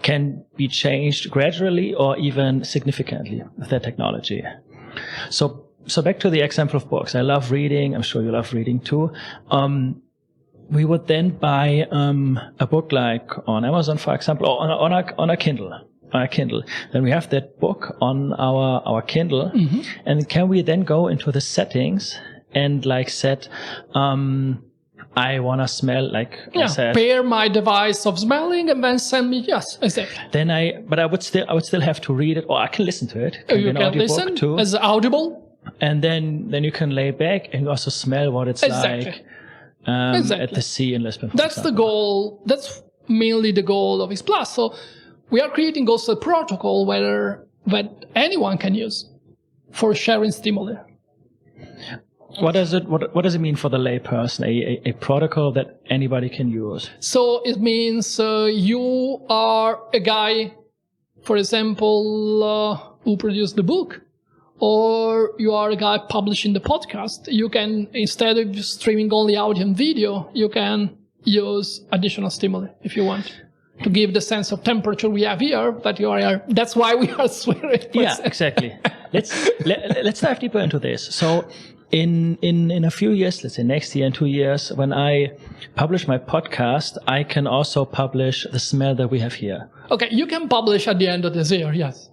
can be changed gradually or even significantly with that technology. So back to the example of books. I love reading. I'm sure you love reading too. We would then buy a book like on Amazon, for example, or on a Kindle. Then we have that book on our Kindle, and can we then go into the settings and like set I want to smell like I said, pair my device of smelling and then send me exactly. But I would still have to read it, or I can listen to it. You can listen too. as audible. And then you can lay back and also smell what it's like at the sea in Lisbon. That's the goal. That's mainly the goal of X Plus. So we are creating also a protocol that anyone can use for sharing stimuli. What does it mean for the layperson? A protocol that anybody can use. So it means you are a guy, for example, who produced the book. Or you are a guy publishing the podcast. You can, instead of streaming only audio and video, you can use additional stimuli if you want to give the sense of temperature we have here that you are here. That's why we are swearing. Yeah, exactly. Let's dive deeper into this. So in a few years, let's say next year and 2 years, when I publish my podcast, I can also publish the smell that we have here. Okay, you can publish at the end of this year, yes.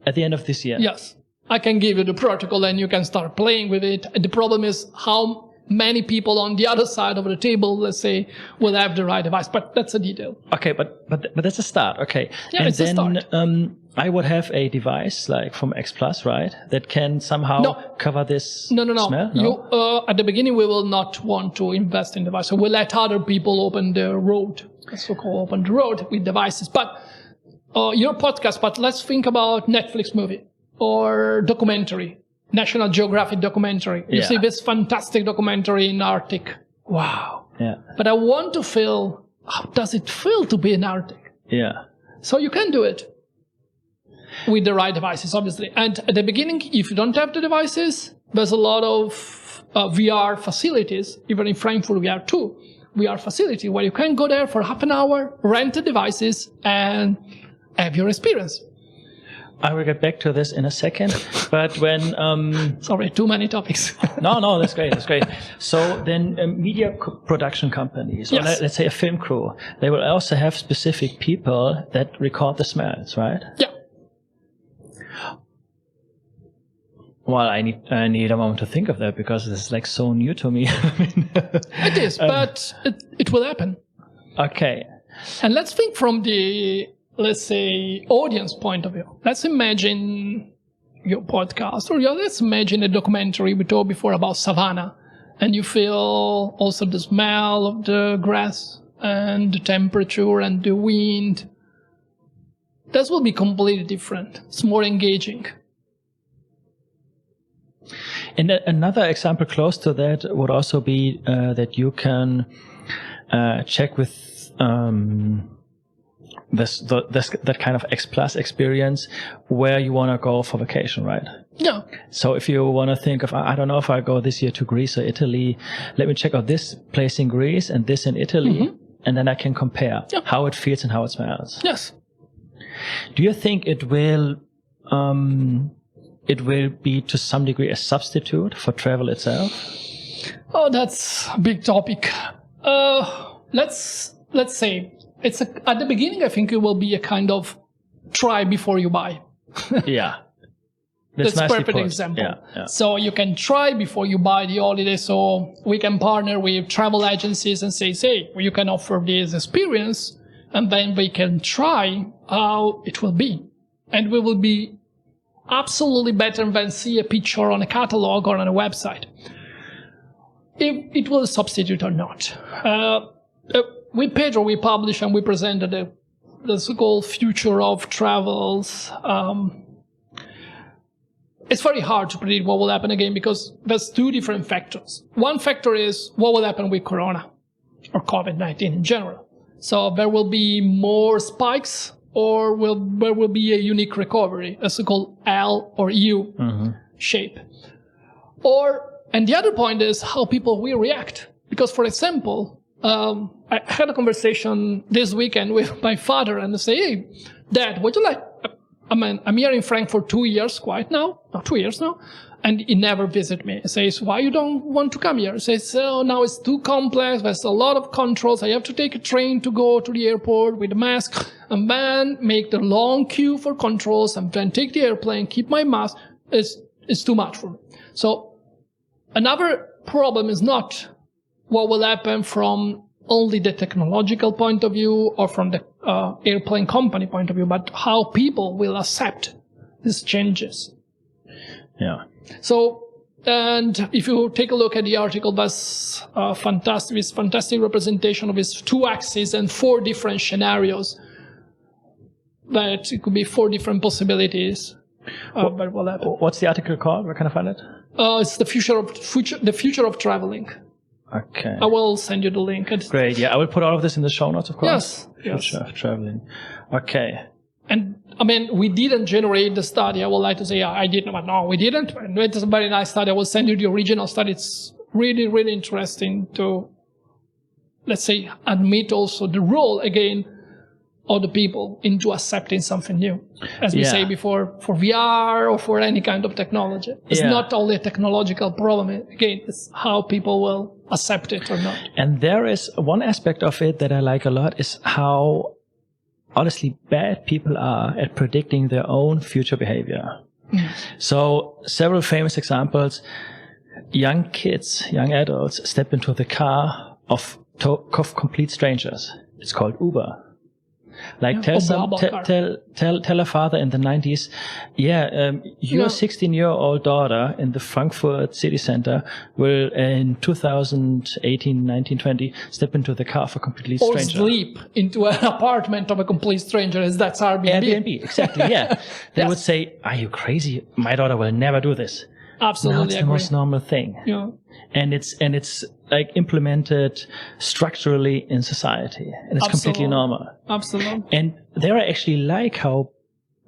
At the end of this year? Yes. I can give you the protocol and you can start playing with it. The problem is how many people on the other side of the table, let's say, will have the right device. But that's a detail. Okay, but that's a start. Okay. Yeah, and it's then, a start. I would have a device like from X Plus, right? That can somehow cover this smell? No. You, at the beginning, we will not want to invest in devices. So we'll let other people open the road, so-called open the road with devices. But your podcast, but let's think about Netflix movie. Or documentary, National Geographic documentary. You see this fantastic documentary in Arctic. Wow. Yeah. But I want to feel, how does it feel to be in Arctic? Yeah. So you can do it with the right devices, obviously. And at the beginning, if you don't have the devices, there's a lot of VR facilities. Even in Frankfurt, we have 2 VR facilities where you can go there for half an hour, rent the devices, and have your experience. I will get back to this in a second, but when... Sorry, too many topics. No, that's great. So then media production companies, or let's say a film crew, they will also have specific people that record the smells, right? Yeah. Well, I need a moment to think of that because it's like so new to me. It is, but it will happen. Okay. And let's think from the... let's say, audience point of view. Let's imagine your podcast, or let's imagine a documentary we told before about Savannah, and you feel also the smell of the grass and the temperature and the wind. This will be completely different. It's more engaging. And another example close to that would also be that you can check with that kind of X Plus experience where you want to go for vacation, right? Yeah. So if you want to think of, I don't know if I go this year to Greece or Italy, let me check out this place in Greece and this in Italy, and then I can compare how it feels and how it smells. Yes. Do you think it will be to some degree a substitute for travel itself? Oh, that's a big topic. Let's say at the beginning, I think it will be a kind of try before you buy. Yeah. That's a perfect example. Yeah. So you can try before you buy the holiday. So we can partner with travel agencies and say, you can offer this experience, and then we can try how it will be. And we will be absolutely better than see a picture on a catalog or on a website. If it will substitute or not. With Pedro, we published and we presented the so-called future of travels it's very hard to predict what will happen again because there's two different factors. One factor is what will happen with Corona or COVID-19 in general. So there will be more spikes or there will be a unique recovery, a so-called L or U shape. And the other point is how people will react. Because, for example, I had a conversation this weekend with my father and I say, hey, Dad, would you like... I'm here in Frankfurt 2 years now, and he never visit me. He says, why you don't want to come here? He says, oh, now it's too complex. There's a lot of controls. I have to take a train to go to the airport with a mask and then make the long queue for controls and then take the airplane, keep my mask. It's too much for me. So another problem is not what will happen from only the technological point of view or from the airplane company point of view, but how people will accept these changes. Yeah. So, and if you take a look at the article, that's fantastic representation of its 2 axes and 4 different scenarios. That it could be 4 different possibilities. But what happen. What's the article called? Where can I find it? It's the future of traveling. Okay. I will send you the link. Great. Yeah, I will put all of this in the show notes, of course. Yes. Future of traveling. Okay. And I mean, we didn't generate the study. I would like to say I didn't, but no, we didn't. And it's a very nice study. I will send you the original study. It's really, really interesting to, let's say, admit also the role again of the people into accepting something new. As we say before, for VR or for any kind of technology. It's not only a technological problem. Again, it's how people will accept it or not. And there is one aspect of it that I like a lot is how honestly bad people are at predicting their own future behavior. So several famous examples, young kids, young adults step into the car of complete strangers. It's called Uber. Like tell a father in the 90s, your 16-year-old daughter in the Frankfurt city center will in 2018, 19, 20 step into the car of a completely stranger. Or sleep into an apartment of a complete stranger, as that's Airbnb. Airbnb, exactly, yeah. They would say, are you crazy? My daughter will never do this. Absolutely. Now it's the most normal thing. Yeah. And it's like implemented structurally in society. And it's completely normal. Absolutely. And there I actually like how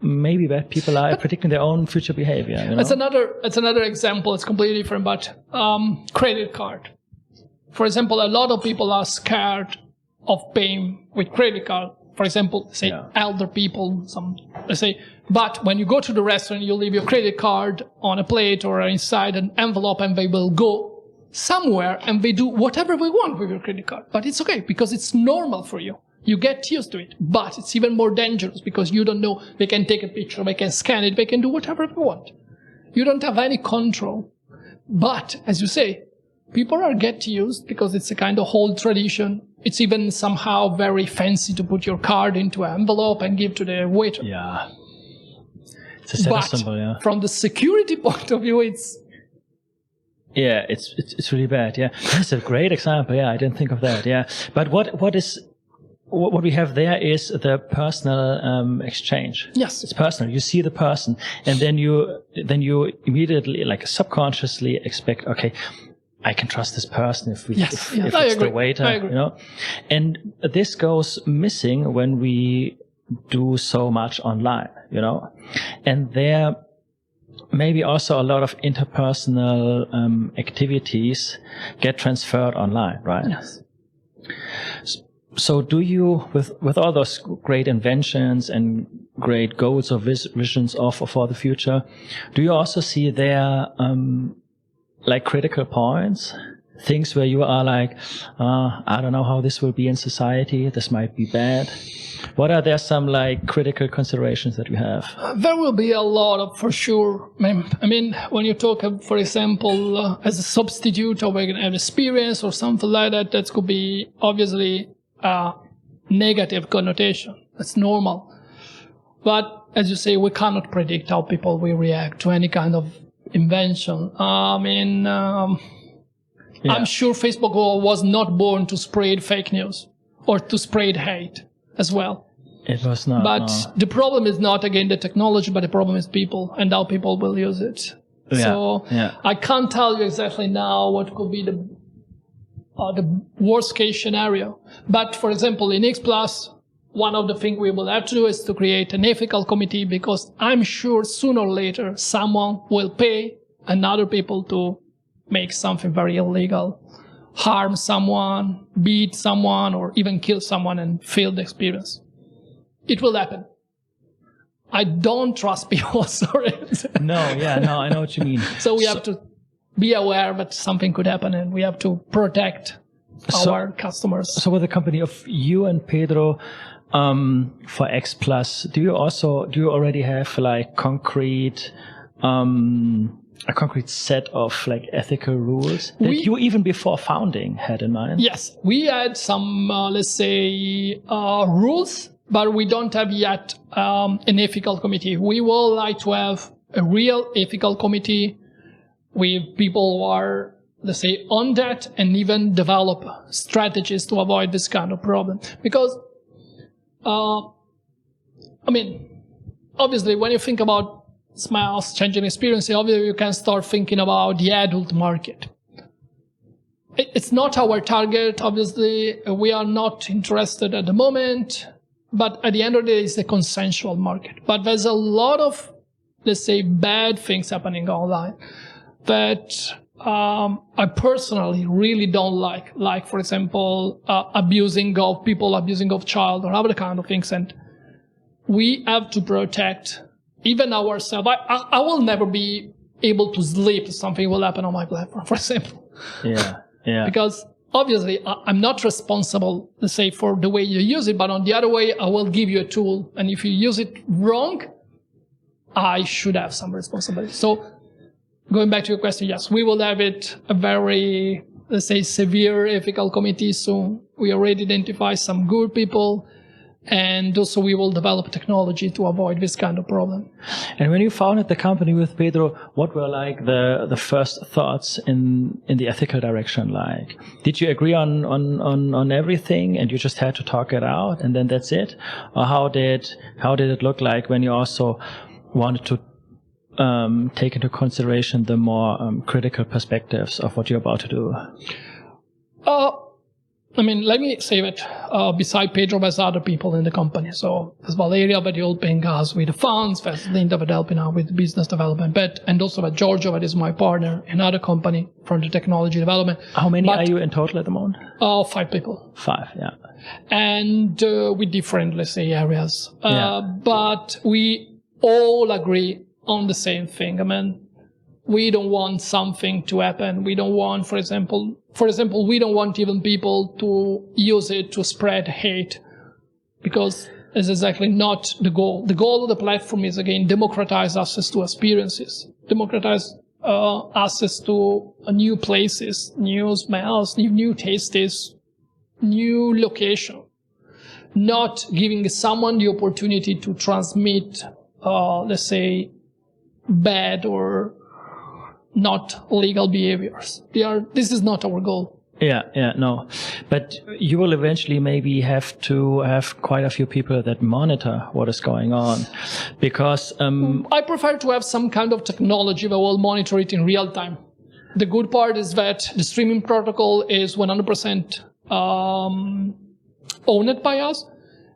maybe bad people are predicting their own future behavior. You know? It's another example. It's completely different, but credit card. For example, a lot of people are scared of paying with credit card. For example, say elder people, but when you go to the restaurant, you leave your credit card on a plate or inside an envelope and they will go somewhere and they do whatever they want with your credit card. But it's okay because it's normal for you. You get used to it. But it's even more dangerous because you don't know. They can take a picture, they can scan it, they can do whatever they want. You don't have any control. But, as you say, people are get used because it's a kind of old tradition. It's even somehow very fancy to put your card into an envelope and give to the waiter. Yeah. It's a status symbol, yeah. From the security point of view, it's really bad. Yeah, that's a great example. Yeah, I didn't think of that. Yeah, but what we have there is the personal exchange. Yes, it's personal. You see the person, and then you immediately, like subconsciously, expect, okay, I can trust this person if it's the waiter, you know. And this goes missing when we do so much online, you know. And there maybe also a lot of interpersonal activities get transferred online, right? Yes. So do you, with all those great inventions and great goals or visions for the future, do you also see there like critical points, things where you are like, I don't know how this will be in society, this might be bad? What are there some like critical considerations that we have? There will be a lot of, for sure. I mean, when you talk, for example, as a substitute of an experience or something like that, that could be obviously a negative connotation. That's normal. But as you say, we cannot predict how people will react to any kind of invention. I'm sure Facebook was not born to spread fake news or to spread hate as well. It was not. But no. the problem is not, again, the technology, but the problem is people and how people will use it. Yeah, So I can't tell you exactly now what could be the worst case scenario. But for example, in X Plus, one of the things we will have to do is to create an ethical committee, because I'm sure sooner or later someone will pay another people to make something very illegal, harm someone, beat someone, or even kill someone and fail the experience. It will happen. I don't trust people, sorry. No, I know what you mean. So we have to be aware that something could happen, and we have to protect our customers. So with the company of you and Pedro, for X Plus, do you already have like a concrete set of like ethical rules that you even before founding had in mind? Yes, we had some, let's say, rules, but we don't have yet an ethical committee. We would like to have a real ethical committee with people who are, let's say, on that, and even develop strategies to avoid this kind of problem. Because, obviously, when you think about smiles, changing experience, obviously you can start thinking about the adult market. It's not our target, obviously. We are not interested at the moment. But at the end of the day, it's a consensual market. But there's a lot of, let's say, bad things happening online that I personally really don't like. Like, for example, abusing of child or other kind of things. And we have to protect even ourselves. I will never be able to sleep if something will happen on my platform, for example. Yeah. Because obviously, I'm not responsible, let's say, for the way you use it, but on the other way, I will give you a tool. And if you use it wrong, I should have some responsibility. So going back to your question, yes, we will have a very, let's say, severe ethical committee soon. We already identify some good people. And also we will develop technology to avoid this kind of problem. And when you founded the company with Pedro, what were like the first thoughts in the ethical direction like? Did you agree on everything and you just had to talk it out and then that's it? Or how did it look like when you also wanted to take into consideration the more critical perspectives of what you're about to do? Let me say that beside Pedro, there's other people in the company. So there's Valeria that helping us with the funds, there's Linda that helping out with business development, and also that Giorgio that is my partner in another company from the technology development. How many are you in total at the moment? 5 people. 5, yeah. And with different, let's say, areas. But we all agree on the same thing. We don't want something to happen. We don't want, for example, we don't want even people to use it to spread hate, because it's exactly not the goal. The goal of the platform is, again, democratize access to experiences, democratize access to new places, new smells, new tastes, new location, not giving someone the opportunity to transmit, let's say, bad or not legal behaviors. This is not our goal. Yeah, no. But you will eventually maybe have to have quite a few people that monitor what is going on, because I prefer to have some kind of technology that will monitor it in real time. The good part is that the streaming protocol is 100% owned by us,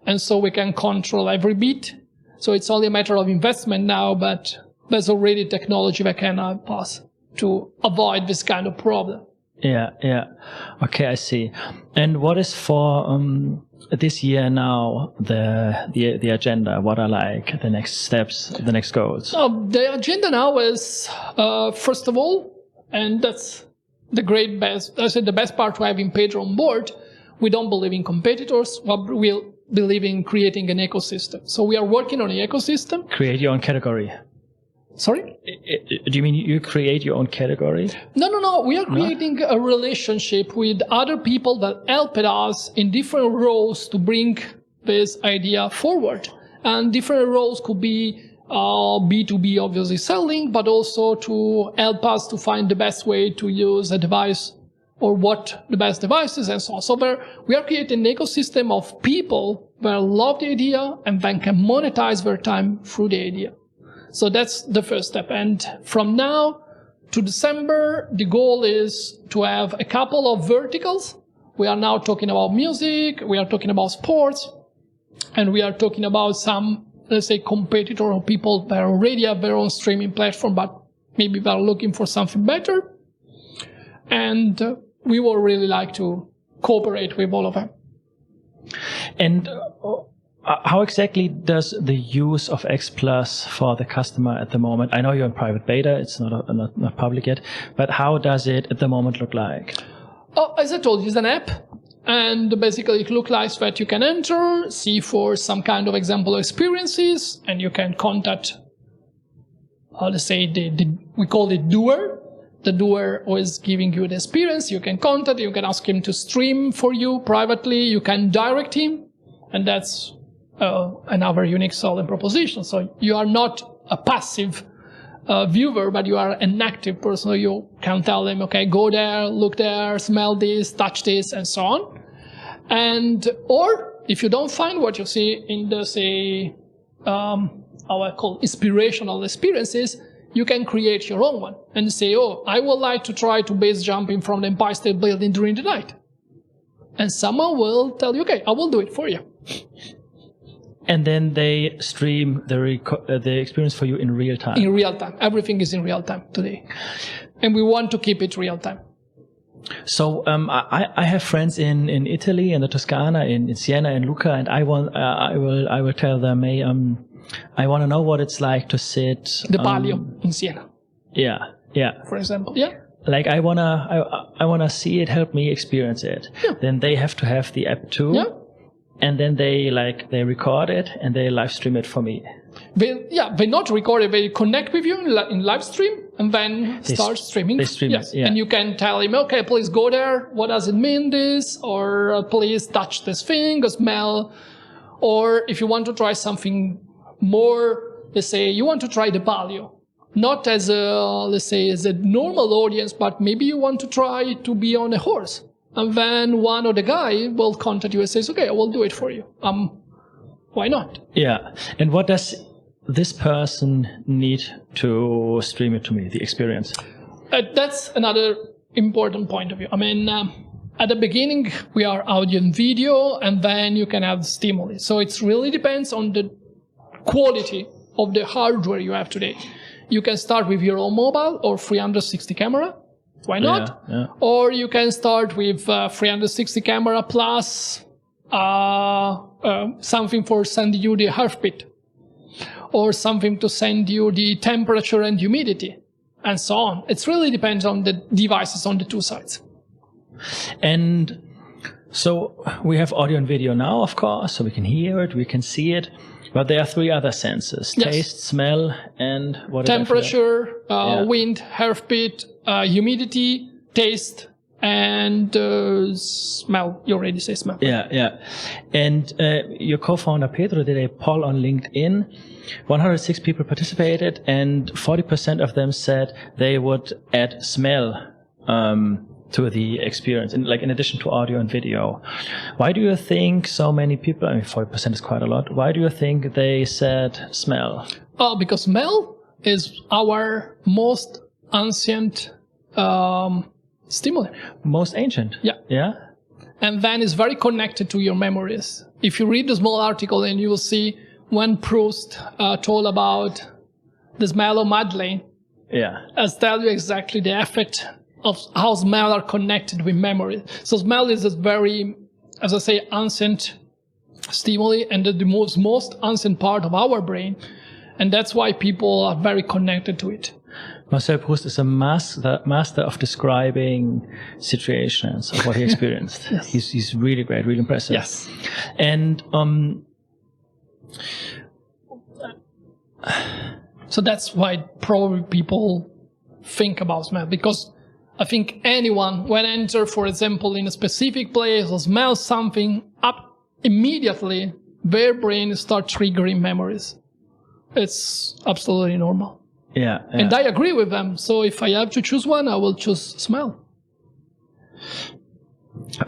and so we can control every bit. So it's only a matter of investment now, but there's already technology that can help us to avoid this kind of problem. Yeah. Okay, I see. And what is for this year now the agenda? What are like the next steps, the next goals? The agenda now is first of all, and that's the best part to having Pedro on board. We don't believe in competitors. We believe in creating an ecosystem. So we are working on an ecosystem. Create your own category. Sorry? Do you mean you create your own category? No. We are creating a relationship with other people that help us in different roles to bring this idea forward. And different roles could be B2B, obviously selling, but also to help us to find the best way to use a device or what the best device is and so on. So we are creating an ecosystem of people that love the idea and then can monetize their time through the idea. So that's the first step. And from now to December, the goal is to have a couple of verticals. We are now talking about music, we are talking about sports, and we are talking about some, let's say, competitor or people that already have their own streaming platform, but maybe they're looking for something better. And we would really like to cooperate with all of them. And how exactly does the use of X Plus for the customer at the moment? I know you're in private beta, it's not public yet, but how does it at the moment look like? As I told you, it's an app, and basically it looks like that you can enter, see for some kind of example experiences, and you can contact, let's say, we call it doer. The doer is giving you the experience. You can contact, you can ask him to stream for you privately, you can direct him, and that's another unique selling proposition. So you are not a passive viewer, but you are an active person. You can tell them, okay, go there, look there, smell this, touch this, and so on. And, or if you don't find what you see in the, say, how I call inspirational experiences, you can create your own one and say, oh, I would like to try to base jumping from the Empire State Building during the night. And someone will tell you, okay, I will do it for you. And then they stream the experience for you in real time. In real time. Everything is in real time today. And we want to keep it real time. So I have friends in Italy, in the Toscana, in Siena, in Lucca, and I will tell them, hey, I want to know what it's like to sit. The Palio in Siena. Yeah. For example, yeah. Like I wanna see it, help me experience it. Yeah. Then they have to have the app too. Yeah. And then they record it and they live stream it for me. They not record it, they connect with you in live stream and then start streaming. They stream it, yeah. And you can tell him, okay, please go there. What does it mean this? Or please touch this thing, or smell. Or if you want to try something more, let's say you want to try the Palio. Not as a normal audience, but maybe you want to try to be on a horse. And then one of the guy will contact you and says, okay, I will do it for you. Why not? Yeah. And what does this person need to stream it to me, the experience? That's another important point of view. I mean, at the beginning, we are audio and video, and then you can have stimuli. So it really depends on the quality of the hardware you have today. You can start with your own mobile or 360 camera. Why not? Yeah. Or you can start with 360 camera plus something for sending you the heartbeat, or something to send you the temperature and humidity, and so on. It really depends on the devices on the two sides. And so we have audio and video now, of course, so we can hear it, we can see it. But there are three other senses: taste, smell, and what? Temperature, wind, heartbeat, humidity, taste, and smell. You already say smell. Yeah. And your co-founder Pedro did a poll on LinkedIn. 106 people participated, and 40% of them said they would add smell to the experience, in addition to audio and video. Why do you think so many people, 40% is quite a lot, why do you think they said smell? Because smell is our most ancient stimuli. Most ancient? Yeah? And then it's very connected to your memories. If you read the small article, and you will see when Proust told about the smell of Madeleine, I'll tell you exactly the effect of how smell are connected with memory. So smell is a very, as I say, ancient stimuli, and the most ancient part of our brain. And that's why people are very connected to it. Marcel Proust is a master of describing situations of what he experienced. Yes. He's really great, really impressive. Yes. And so that's why probably people think about smell, because I think anyone, when enter, for example, in a specific place or smell something, up immediately their brain start triggering memories. It's absolutely normal. Yeah. And I agree with them. So if I have to choose one, I will choose smell.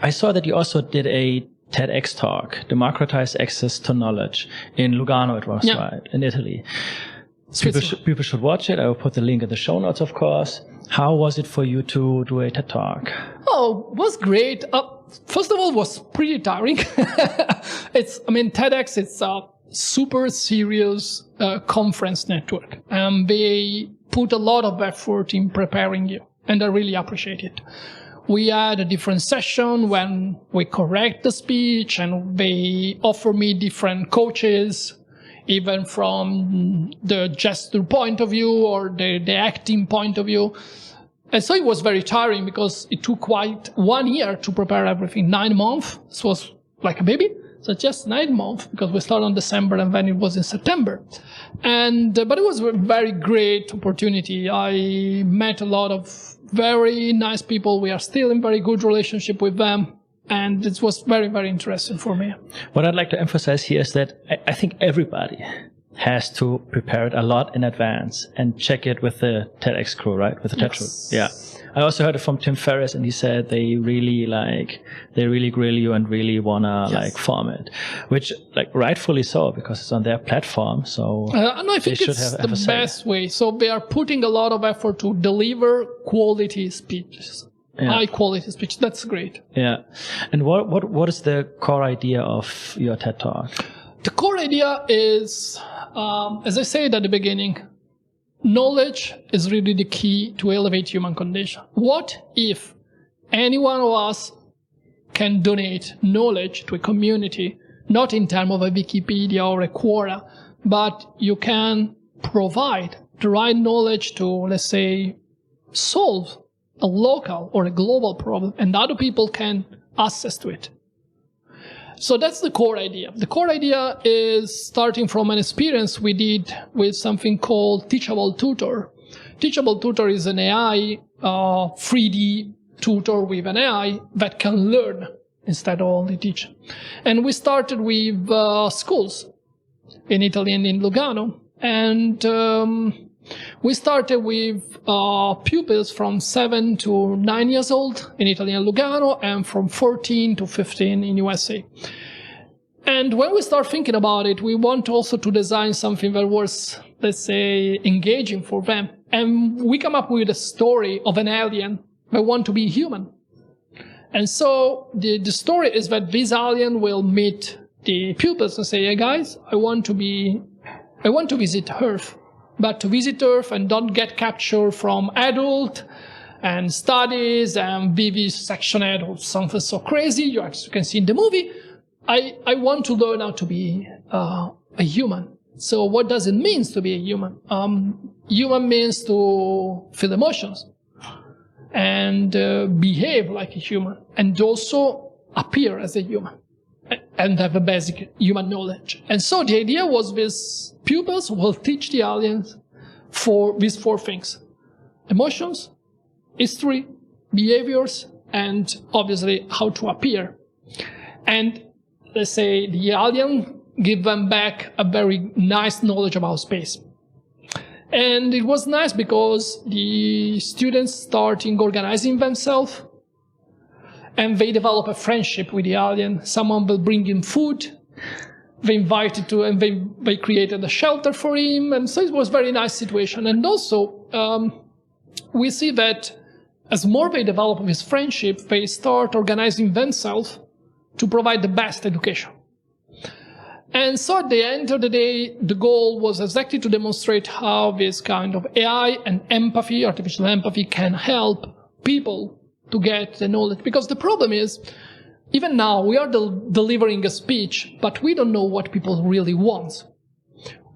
I saw that you also did a TEDxTalk, Democratize Access to Knowledge, in Lugano, it was, right, in Italy. People should watch it. I will put the link in the show notes, of course. How was it for you to do a TED Talk? Oh, it was great. First of all, it was pretty tiring. TEDx, it's a super serious conference network. They put a lot of effort in preparing you, and I really appreciate it. We had a different session when we correct the speech, and they offer me different coaches, even from the gesture point of view or the acting point of view. And so it was very tiring because it took quite 1 year to prepare everything. 9 months. This was like a baby. So just 9 months, because we started in December and then it was in September. But it was a very great opportunity. I met a lot of very nice people. We are still in very good relationship with them. And it was very, very interesting for me. What I'd like to emphasize here is that I think everybody has to prepare it a lot in advance and check it with the TEDx crew, right? With the TED crew. Yeah. I also heard it from Tim Ferriss, and he said they really grill you and really wanna form it, which rightfully so, because it's on their platform. So no, I think it's the best way. So they are putting a lot of effort to deliver quality speeches. Yeah. High quality speech. That's great. Yeah. And what is the core idea of your TED Talk? The core idea is, as I said at the beginning, knowledge is really the key to elevate human condition. What if any one of us can donate knowledge to a community, not in terms of a Wikipedia or a Quora, but you can provide the right knowledge to, let's say, solve a local or a global problem, and other people can access to it. So that's the core idea. The core idea is starting from an experience we did with something called Teachable Tutor. Teachable Tutor is an AI, 3D tutor with an AI that can learn instead of only teach. And we started with schools in Italy and in Lugano. And we started with pupils from 7 to 9 years old in Italy and Lugano, and from 14 to 15 in USA. And when we start thinking about it, we want also to design something that was, let's say, engaging for them. And we come up with a story of an alien that want to be human. And so the story is that this alien will meet the pupils and say, hey guys, I want to visit Earth. But to visit Earth and don't get captured from adult and studies and vivisection or something so crazy, you can see in the movie, I want to learn how to be a human. So what does it mean to be a human? Human means to feel emotions and behave like a human, and also appear as a human and have a basic human knowledge. And so the idea was this pupils will teach the aliens for these 4 things: emotions, history, behaviors, and obviously how to appear. And let's say the alien give them back a very nice knowledge about space. And it was nice because the students starting organizing themselves, and they develop a friendship with the alien. Someone will bring him food. They invited to, and they created a shelter for him. And so it was a very nice situation. And also, we see that as more they develop this friendship, they start organizing themselves to provide the best education. And so at the end of the day, the goal was exactly to demonstrate how this kind of AI and empathy, artificial empathy, can help people to get the knowledge. Because the problem is, even now, we are delivering a speech, but we don't know what people really want.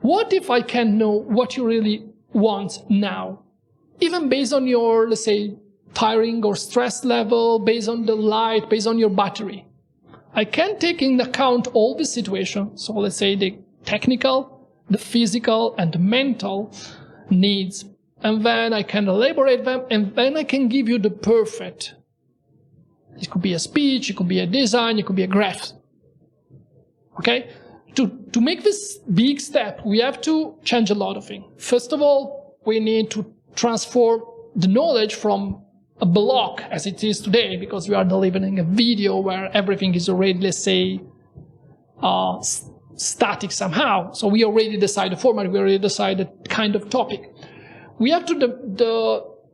What if I can know what you really want now? Even based on your, let's say, tiring or stress level, based on the light, based on your battery. I can take into account all the situations, so let's say the technical, the physical, and the mental needs, and then I can elaborate them, and then I can give you the perfect. It could be a speech, it could be a design, it could be a graph. Okay? To make this big step, we have to change a lot of things. First of all, we need to transform the knowledge from a block as it is today, because we are delivering a video where everything is already, let's say, static somehow. So we already decide the format, we already decide the kind of topic. We have to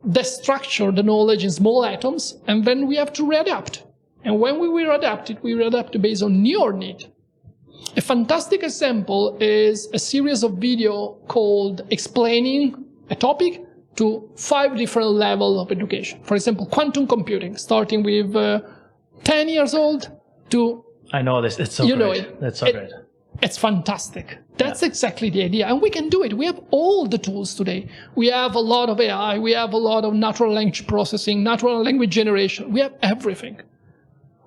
destructure the knowledge in small atoms, and then we have to readapt. And when we readapt it, we readapt it based on your need. A fantastic example is a series of video called Explaining a Topic to 5 different levels of education. For example, quantum computing, starting with 10 years old to... I know this. It's so great. Know it. That's so great. It's fantastic. That's exactly the idea. And we can do it. We have all the tools today. We have a lot of AI. We have a lot of natural language processing, natural language generation. We have everything.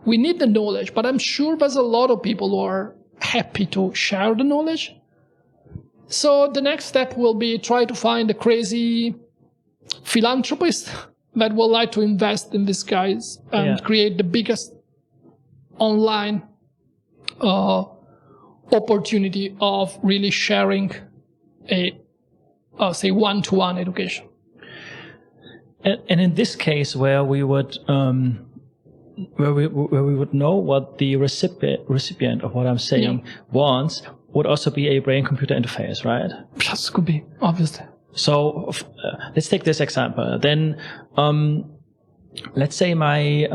We need the knowledge, but I'm sure there's a lot of people who are happy to share the knowledge. So the next step will be try to find a crazy philanthropist that would like to invest in this guys and create the biggest online opportunity of really sharing a, say, one-to-one education. And in this case, where we would where we would know what the recipient of what I'm saying wants, would also be a brain-computer interface, right? Yes, could be, obviously. So let's take this example. Then let's say my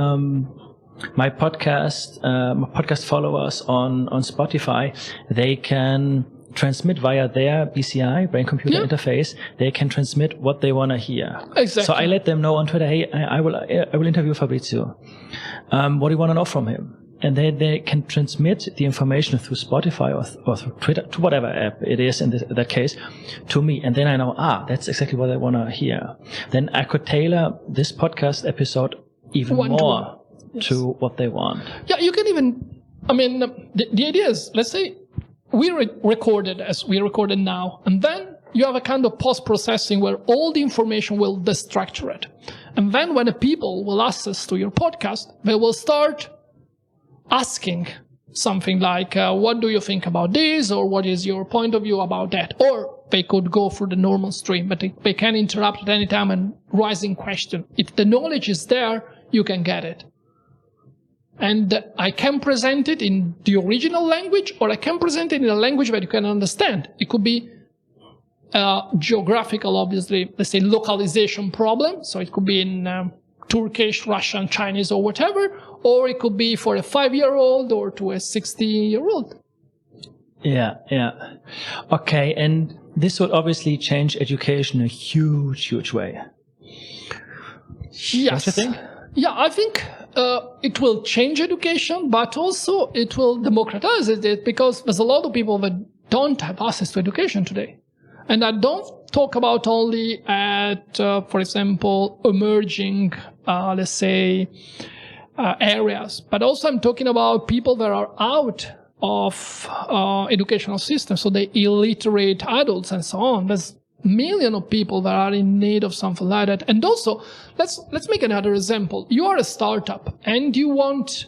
podcast followers on Spotify, they can transmit via their BCI, brain-computer interface. They can transmit what they want to hear. Exactly. So I let them know on Twitter, hey, I will interview Fabrizio. What do you want to know from him? And then they can transmit the information through Spotify or through Twitter, to whatever app it is in that case, to me. And then I know, that's exactly what I want to hear. Then I could tailor this podcast episode even more to what they want. Yeah, you can even, I mean, the idea is, let's say we recorded as we recorded now, and then you have a kind of post-processing where all the information will destructure it. And then when the people will access to your podcast, they will start asking something like, what do you think about this? Or what is your point of view about that? Or they could go through the normal stream, but they can interrupt at any time and raising question. If the knowledge is there, you can get it. And I can present it in the original language, or I can present it in a language that you can understand. It could be geographical, obviously, let's say localization problem. So it could be in Turkish, Russian, Chinese, or whatever. Or it could be for a 5-year-old or to a 60-year-old. Yeah. Okay, and this would obviously change education in a huge way. Yes. Don't you think? Yeah, I think it will change education, but also it will democratize it, because there's a lot of people that don't have access to education today. And I don't talk about only at, for example, emerging, let's say, areas, but also I'm talking about people that are out of educational systems, so the illiterate adults and so on. There's millions of people that are in need of something like that. And also, let's make another example. You are a startup and you want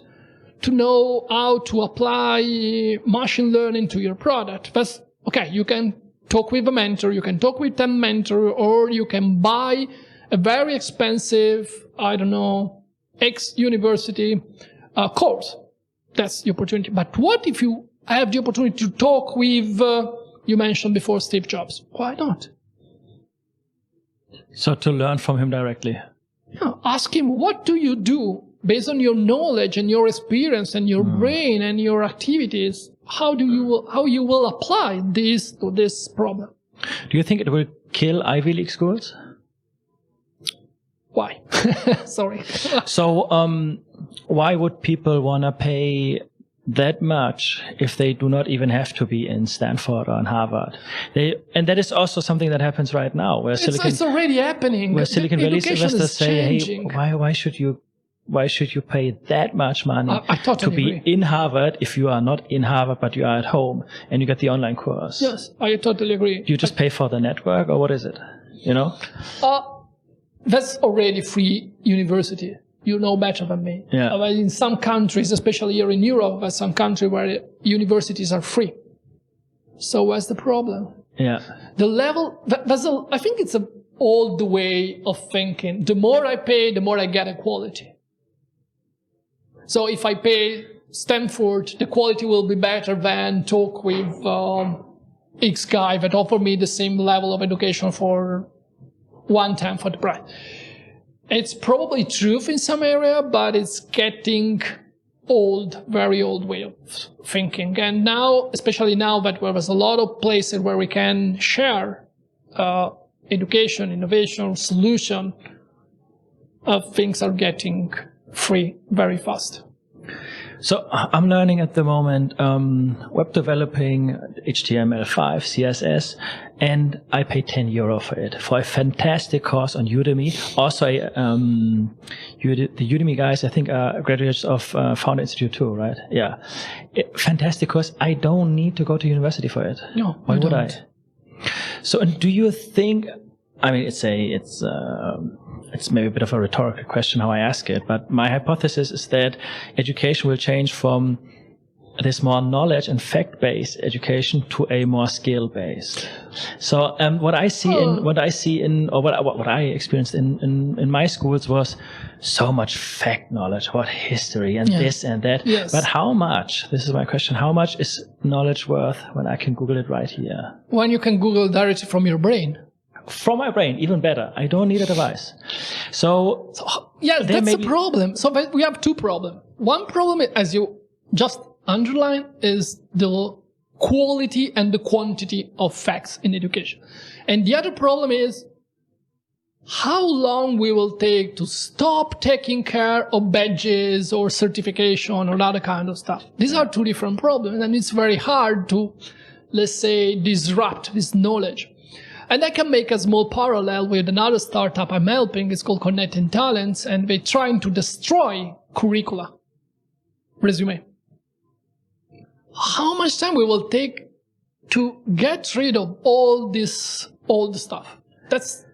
to know how to apply machine learning to your product. That's okay. You can talk with a mentor, you can talk with a mentor, or you can buy a very expensive, I don't know, university course. That's the opportunity. But what if you have the opportunity to talk with, you mentioned before, Steve Jobs? Why not? So to learn from him directly. Yeah, ask him, what do you do based on your knowledge and your experience and your brain and your activities? How you will apply this to this problem? Do you think it will kill Ivy League schools? Why? Sorry. So, why would people want to pay that much if they do not even have to be in Stanford or in Harvard? And that is also something that happens right now, where it's already happening. Where Silicon Valley's investors say, "Hey, why should you pay that much money to be in Harvard if you are not in Harvard but you are at home and you get the online course?" Yes, I totally agree. You just pay for the network, or what is it? You know? That's already free university. You know better than me. Yeah. In some countries, especially here in Europe, there's some countries where universities are free. So what's the problem? Yeah. The level, I think it's a old way of thinking. The more I pay, the more I get equality. So if I pay Stanford, the quality will be better than talk with X guy that offer me the same level of education for 1/10 of the price. It's probably truth in some area, but it's getting old, very old way of thinking. And now, especially now that there's a lot of places where we can share education, innovation, solution, things are getting free very fast. So I'm learning at the moment web developing, HTML5, CSS, and I pay €10 for it, for a fantastic course on Udemy. Also, the Udemy guys, I think, are graduates of Founder Institute too, right? Yeah. Fantastic course. I don't need to go to university for it. No, why would I? So, and do you think, I mean, it's maybe a bit of a rhetorical question how I ask it, but my hypothesis is that education will change from this more knowledge and fact-based education to a more skill-based. So what I experienced in my schools was so much fact knowledge about history and this and that. Yes. But how much? This is my question. How much is knowledge worth when I can Google it right here? When you can Google directly from your brain. From my brain, even better. I don't need a device. So yeah, that's the problem. So we have two problems. One problem, as you just underlined, is the quality and the quantity of facts in education. And the other problem is how long we will take to stop taking care of badges or certification or other kind of stuff. These are two different problems, and it's very hard to, let's say, disrupt this knowledge. And I can make a small parallel with another startup I'm helping. It's called Connecting Talents, and they're trying to destroy curricula. Resume. How much time we will take to get rid of all this old stuff? That's...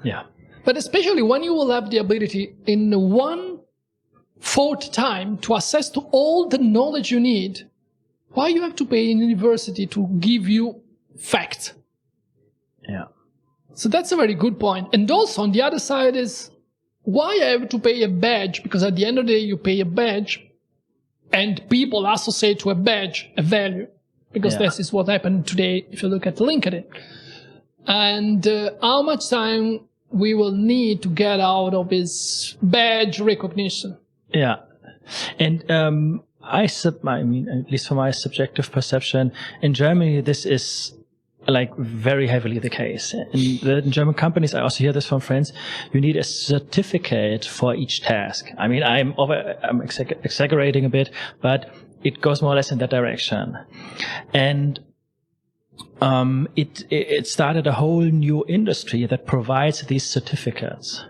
Yeah. But especially when you will have the ability in 1/4 time to access to all the knowledge you need, why you have to pay in university to give you facts? Yeah. So that's a very good point. And also on the other side is why I have to pay a badge, because at the end of the day you pay a badge and people associate to a badge a value, because this is what happened today if you look at LinkedIn. And how much time we will need to get out of this badge recognition. Yeah. And I mean, at least from my subjective perception, in Germany this is like very heavily the case. In German companies, I also hear this from friends, you need a certificate for each task. I mean, I'm exaggerating a bit, but it goes more or less in that direction. And it started a whole new industry that provides these certificates.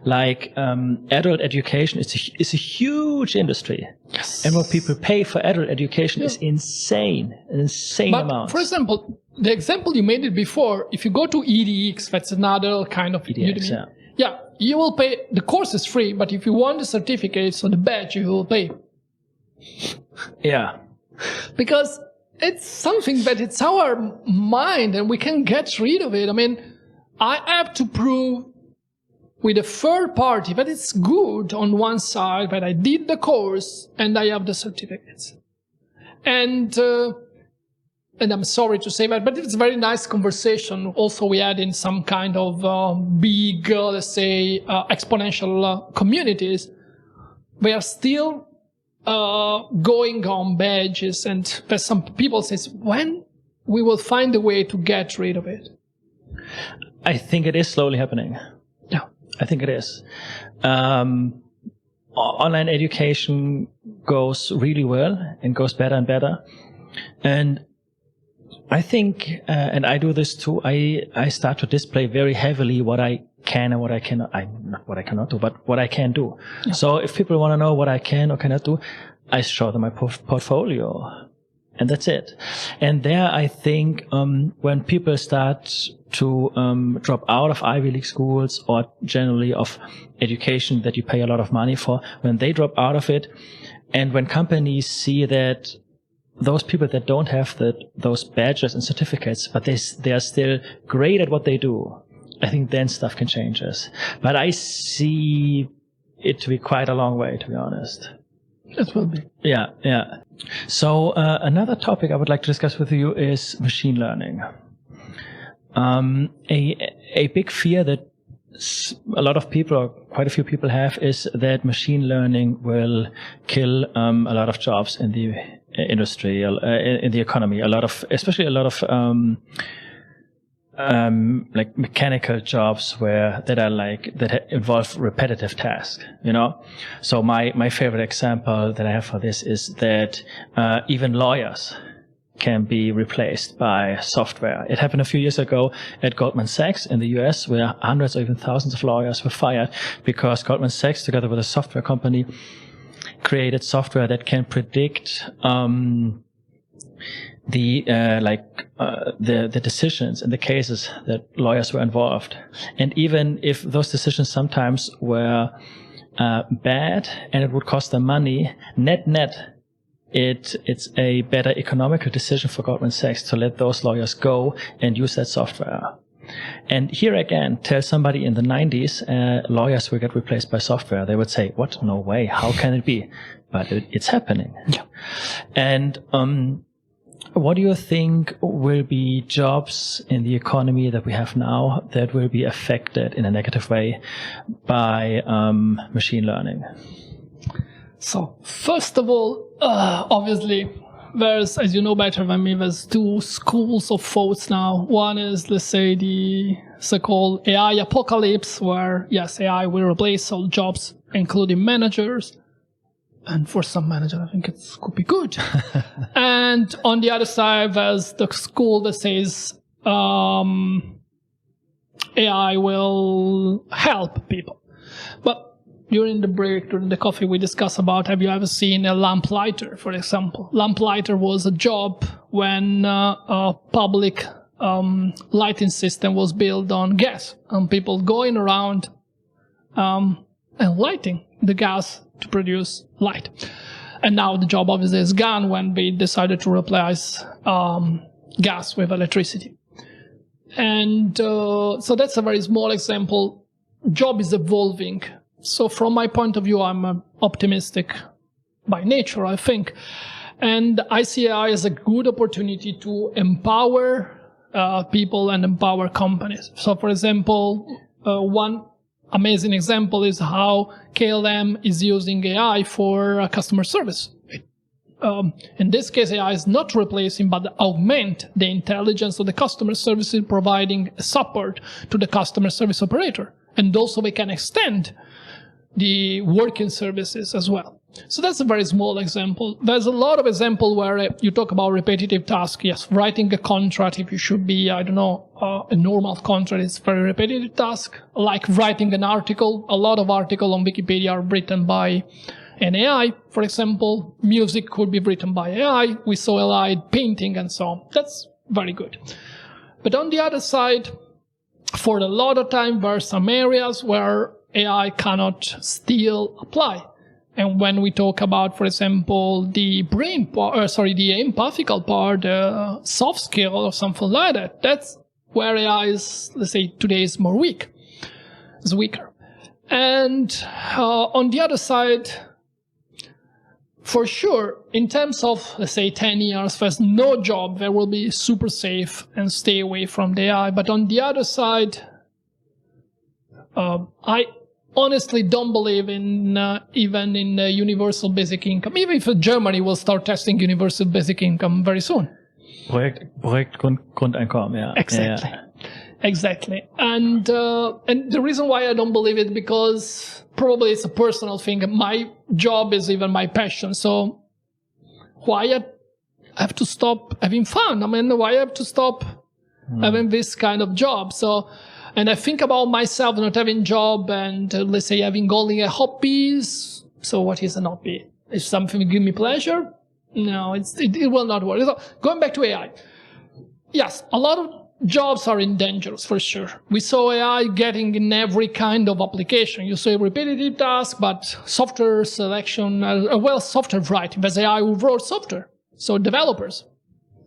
Like adult education is a huge industry. Yes. And what people pay for adult education is insane, an insane amount. For example, the example you made it before, if you go to EDX, that's another kind of EDX, yeah, you will pay, the course is free, but if you want the certificates or the badge, you will pay. Yeah. Because it's something that it's our mind and we can get rid of it. I mean, I have to prove with a third party that it's good on one side, that I did the course and I have the certificates. And I'm sorry to say that, but it's a very nice conversation. Also, we had in some kind of big, let's say, exponential communities. We are still going on badges, and there's some people says, when we will find a way to get rid of it? I think it is slowly happening. Yeah. I think it is. Online education goes really well and goes better and better. And I think, and I do this too, I start to display very heavily what I can and what I cannot, not what I cannot do, but what I can do. Yeah. So if people want to know what I can or cannot do, I show them my portfolio. And that's it. And there I think, when people start to drop out of Ivy League schools or generally of education that you pay a lot of money for, when they drop out of it, and when companies see that those people that don't have those badges and certificates, but they are still great at what they do, I think then stuff can change us. But I see it to be quite a long way, to be honest. It will be. Yeah. So another topic I would like to discuss with you is machine learning. A big fear that a lot of people, or quite a few people have, is that machine learning will kill a lot of jobs in the industry, in the economy. Especially a lot of like mechanical jobs that involve repetitive tasks, you know. So my favorite example that I have for this is that even lawyers can be replaced by software. It happened a few years ago at Goldman Sachs in the US, where hundreds or even thousands of lawyers were fired because Goldman Sachs, together with a software company, created software that can predict the decisions in the cases that lawyers were involved. And even if those decisions sometimes were bad and it would cost them money, net, it's a better economical decision for Goldman Sachs to let those lawyers go and use that software. And here again, tell somebody in the 90s, lawyers will get replaced by software. They would say, what? No way. How can it be? But it's happening. Yeah. And what do you think will be jobs in the economy that we have now that will be affected in a negative way by machine learning? So, first of all, obviously, there's, as you know better than me, there's two schools of thoughts now. One is, let's say, the so-called AI apocalypse, where, yes, AI will replace all jobs, including managers. And for some managers, I think it could be good. And on the other side, there's the school that says AI will help people. But during the break, during the coffee, we discussed about, have you ever seen a lamplighter, for example? Lamplighter was a job when a public lighting system was built on gas, and people going around and lighting the gas to produce light. And now the job obviously is gone when we decided to replace gas with electricity. And so that's a very small example. Job is evolving. So from my point of view, I'm optimistic by nature, I think. And I see AI as a good opportunity to empower people and empower companies. So for example, one amazing example is how KLM is using AI for customer service. In this case, AI is not replacing, but augment the intelligence of the customer service, providing support to the customer service operator. And also we can extend the working services as well. So that's a very small example. There's a lot of examples where you talk about repetitive tasks. Yes, writing a contract, if you should be, a normal contract, it's a very repetitive task. Like writing an article, a lot of articles on Wikipedia are written by an AI. For example, music could be written by AI. We saw AI painting and so on. That's very good. But on the other side, for a lot of time, there are some areas where AI cannot still apply. And when we talk about, for example, the the empathical part, soft skill or something like that, that's where AI is, let's say, today is more weak. It's weaker. And on the other side, for sure, in terms of, let's say, 10 years, there's no job that will be super safe and stay away from the AI. But on the other side, I honestly don't believe in even in universal basic income. Even if Germany will start testing universal basic income very soon. Projekt Grundeinkommen, yeah. Exactly. Yeah. Exactly. And the reason why I don't believe it, because probably it's a personal thing. My job is even my passion. So why I have to stop having fun? I mean, why I have to stop having this kind of job? So, and I think about myself not having job and let's say having only a hobbies. So what is an hobby? Is something that give me pleasure? No, it will not work. So going back to AI. Yes, a lot of jobs are in danger, for sure. We saw AI getting in every kind of application. You say repetitive task, but software selection, software writing. There's AI who wrote software. So developers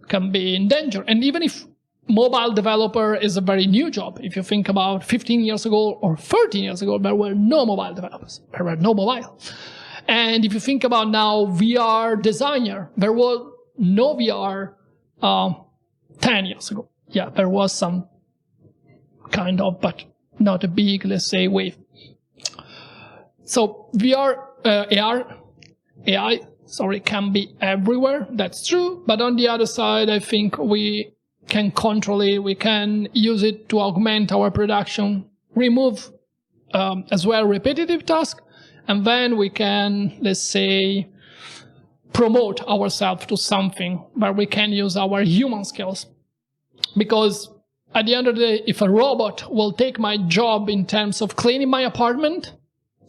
can be in danger. And even if mobile developer is a very new job. If you think about 15 years ago or 13 years ago, there were no mobile developers. There were no mobile. And if you think about now, VR designer, there was no VR 10 years ago. Yeah, there was some kind of, but not a big, let's say, wave. So VR, AI, can be everywhere. That's true. But on the other side, I think we can control it. We can use it to augment our production, remove as well repetitive tasks, and then we can, let's say, promote ourselves to something where we can use our human skills. Because at the end of the day, if a robot will take my job in terms of cleaning my apartment,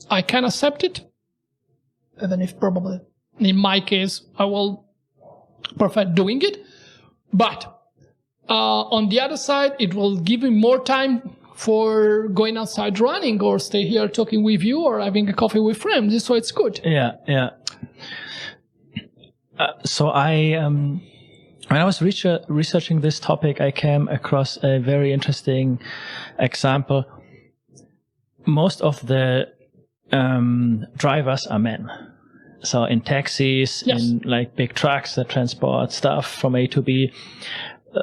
I can accept it. Even if probably, in my case, I will prefer doing it. But on the other side, it will give me more time for going outside running or stay here talking with you or having a coffee with friends. So it's good. Yeah. So when I was researching this topic, I came across a very interesting example. Most of the drivers are men. So in taxis, yes. in like big trucks that transport stuff from A to B,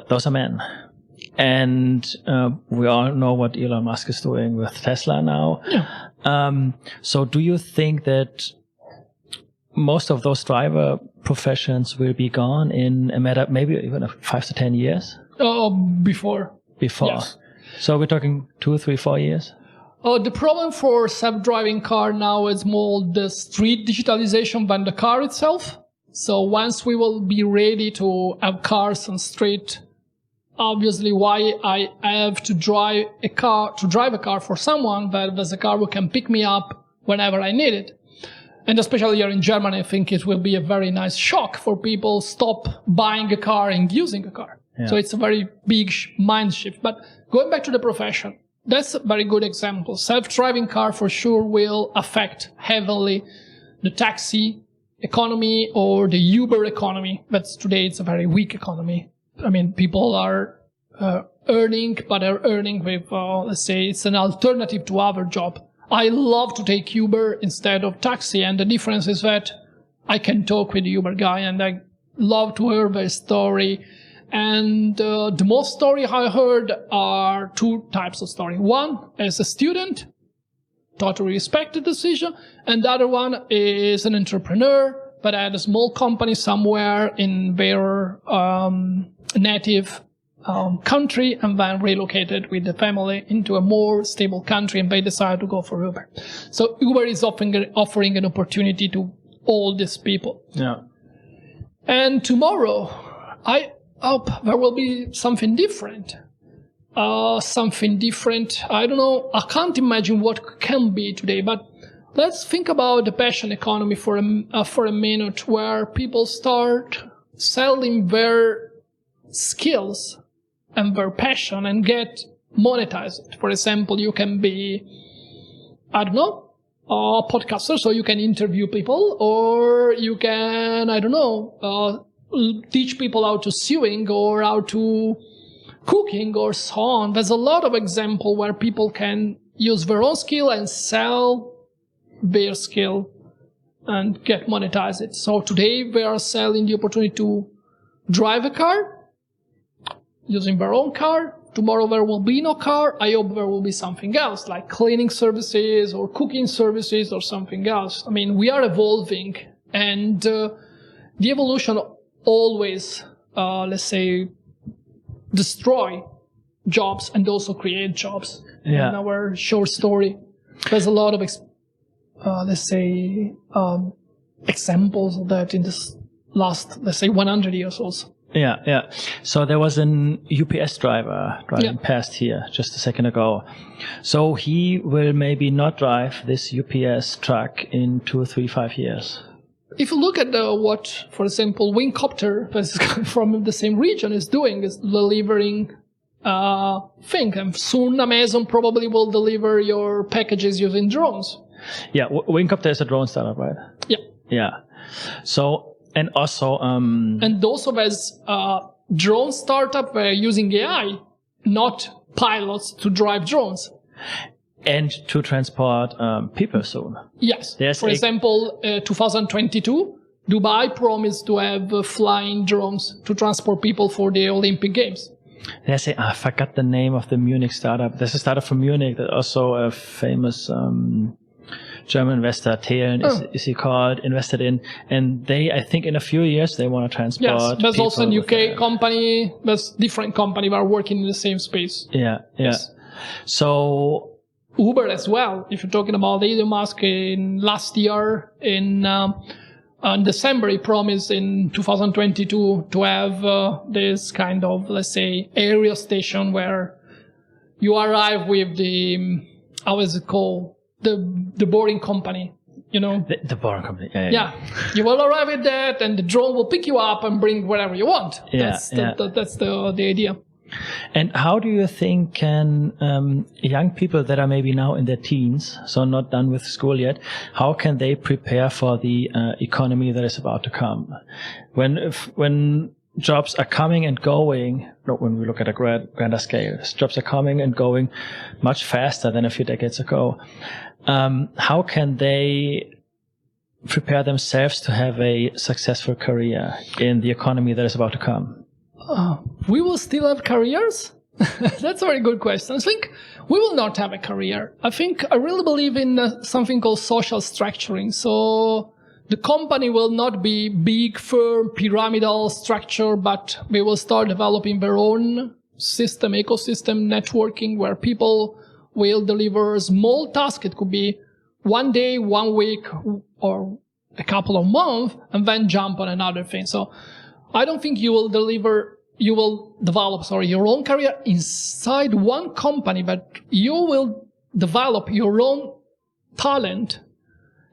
those are men. And we all know what Elon Musk is doing with Tesla now. Yeah. So do you think that most of those driver professions will be gone in a matter, maybe even 5 to 10 years? Before. Yes. So we're talking 2, 3, 4 years? The problem for self-driving car now is more the street digitalization than the car itself. So once we will be ready to have cars on street, obviously why I have to drive a car for someone, but there's a car who can pick me up whenever I need it. And especially here in Germany, I think it will be a very nice shock for people stop buying a car and using a car. Yeah. So it's a very big mind shift. But going back to the profession, that's a very good example. Self-driving car for sure will affect heavily the taxi economy or the Uber economy. But today it's a very weak economy. I mean, people are earning, but they're earning with, let's say, it's an alternative to other job. I love to take Uber instead of taxi, and the difference is that I can talk with the Uber guy, and I love to hear their story. And the most story I heard are 2 types of story. One, as a student, totally respect the decision, and the other one is an entrepreneur, but had a small company somewhere in their native country and then relocated with the family into a more stable country, and they decided to go for Uber. So Uber is offering an opportunity to all these people. Yeah. And tomorrow, I hope there will be something different. I don't know. I can't imagine what can be today, but let's think about the passion economy for a minute, where people start selling their skills and their passion and get monetized. For example, you can be, I don't know, a podcaster, so you can interview people, or you can, I don't know, teach people how to sewing or how to cooking or so on. There's a lot of examples where people can use their own skill and sell their skill and get monetized. So today we are selling the opportunity to drive a car, using their own car. Tomorrow there will be no car. I hope there will be something else, like cleaning services or cooking services or something else. I mean, we are evolving, and the evolution always, let's say, destroy jobs and also create jobs. Yeah. In our short story, there's a lot of, let's say, examples of that in this last, let's say, 100 years also. Yeah. So there was an UPS driver driving past here just a second ago. So he will maybe not drive this UPS truck in 2, 3, 5 years. If you look at what, for example, Wingcopter, that's from the same region, is doing, is delivering things. And soon Amazon probably will deliver your packages using drones. Yeah, Wingcopter is a drone startup, right? Yeah. Yeah. So, and also... and also there's drone startup were using AI, not pilots to drive drones. And to transport people soon. Yes. For example, 2022, Dubai promised to have flying drones to transport people for the Olympic Games. I forgot the name of the Munich startup. There's a startup from Munich that also a famous German investor, Thelen is he called, invested in. And they, I think in a few years, they want to transport Yes, there's people also a UK company, there's different company that are working in the same space. Yeah. Yes. So Uber as well. If you're talking about Elon Musk, in last year in December, he promised in 2022 to have this kind of, let's say, area station where you arrive with the how is it called, the boarding company. You know, the boarding company. Yeah, you will arrive at that, and the drone will pick you up and bring whatever you want. That's the idea. And how do you think can young people that are maybe now in their teens, so not done with school yet, how can they prepare for the economy that is about to come? When jobs are coming and going, when we look at a grander scale, jobs are coming and going much faster than a few decades ago. How can they prepare themselves to have a successful career in the economy that is about to come? We will still have careers? That's a very good question. I think we will not have a career. I really believe in something called social structuring. So the company will not be big, firm, pyramidal structure, but we will start developing their own system, ecosystem, networking, where people will deliver small tasks. It could be one day, 1 week, or a couple of months, and then jump on another thing. So I don't think you will develop your own career inside one company, but you will develop your own talent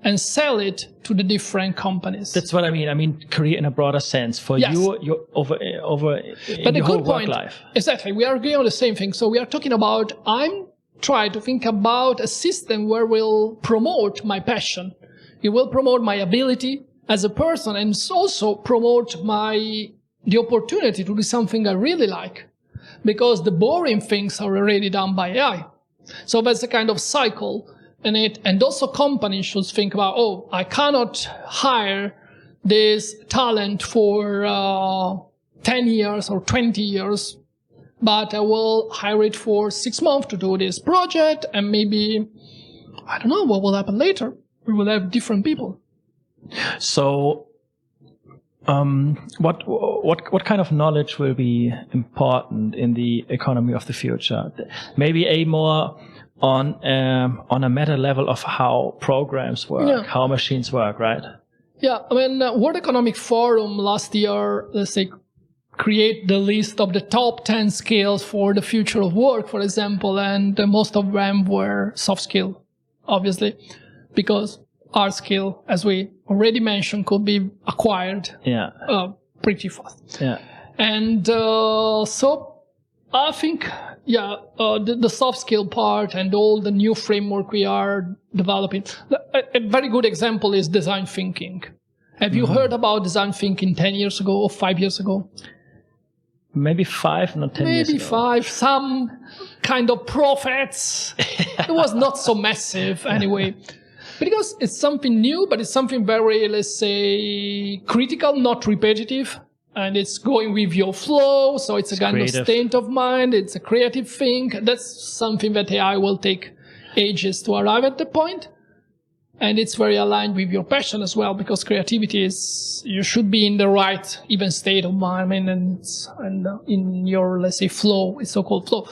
and sell it to the different companies. That's what I mean. I mean, career in a broader sense for you over but your whole good work point, life. Exactly. We are agreeing on the same thing. So we are talking about, I'm trying to think about a system where we'll promote my passion. It will promote my ability as a person, and also promote the opportunity to do something I really like, because the boring things are already done by AI. So that's a kind of cycle in it. And also companies should think about, I cannot hire this talent for 10 years or 20 years, but I will hire it for 6 months to do this project, and maybe, I don't know what will happen later. We will have different people. So, what kind of knowledge will be important in the economy of the future? Maybe a more on a meta level of how programs work, how machines work, right? Yeah, I mean, World Economic Forum last year, let's say, create the list of the top 10 skills for the future of work, for example, and most of them were soft skill, obviously, because hard skill, as we already mentioned, could be acquired pretty fast. Yeah. And so I think, the soft skill part and all the new framework we are developing. A very good example is design thinking. Have you heard about design thinking 10 years ago or 5 years ago? Maybe 5, not 10 years ago. Maybe 5, some kind of prophets. It was not so massive anyway. Because it's something new, but it's something very, let's say, critical, not repetitive. And it's going with your flow. So it's a kind of state of mind. It's a creative thing. That's something that AI will take ages to arrive at the point. And it's very aligned with your passion as well, because creativity is, you should be in the right, even state of mind, and in your, let's say, flow, it's so-called flow.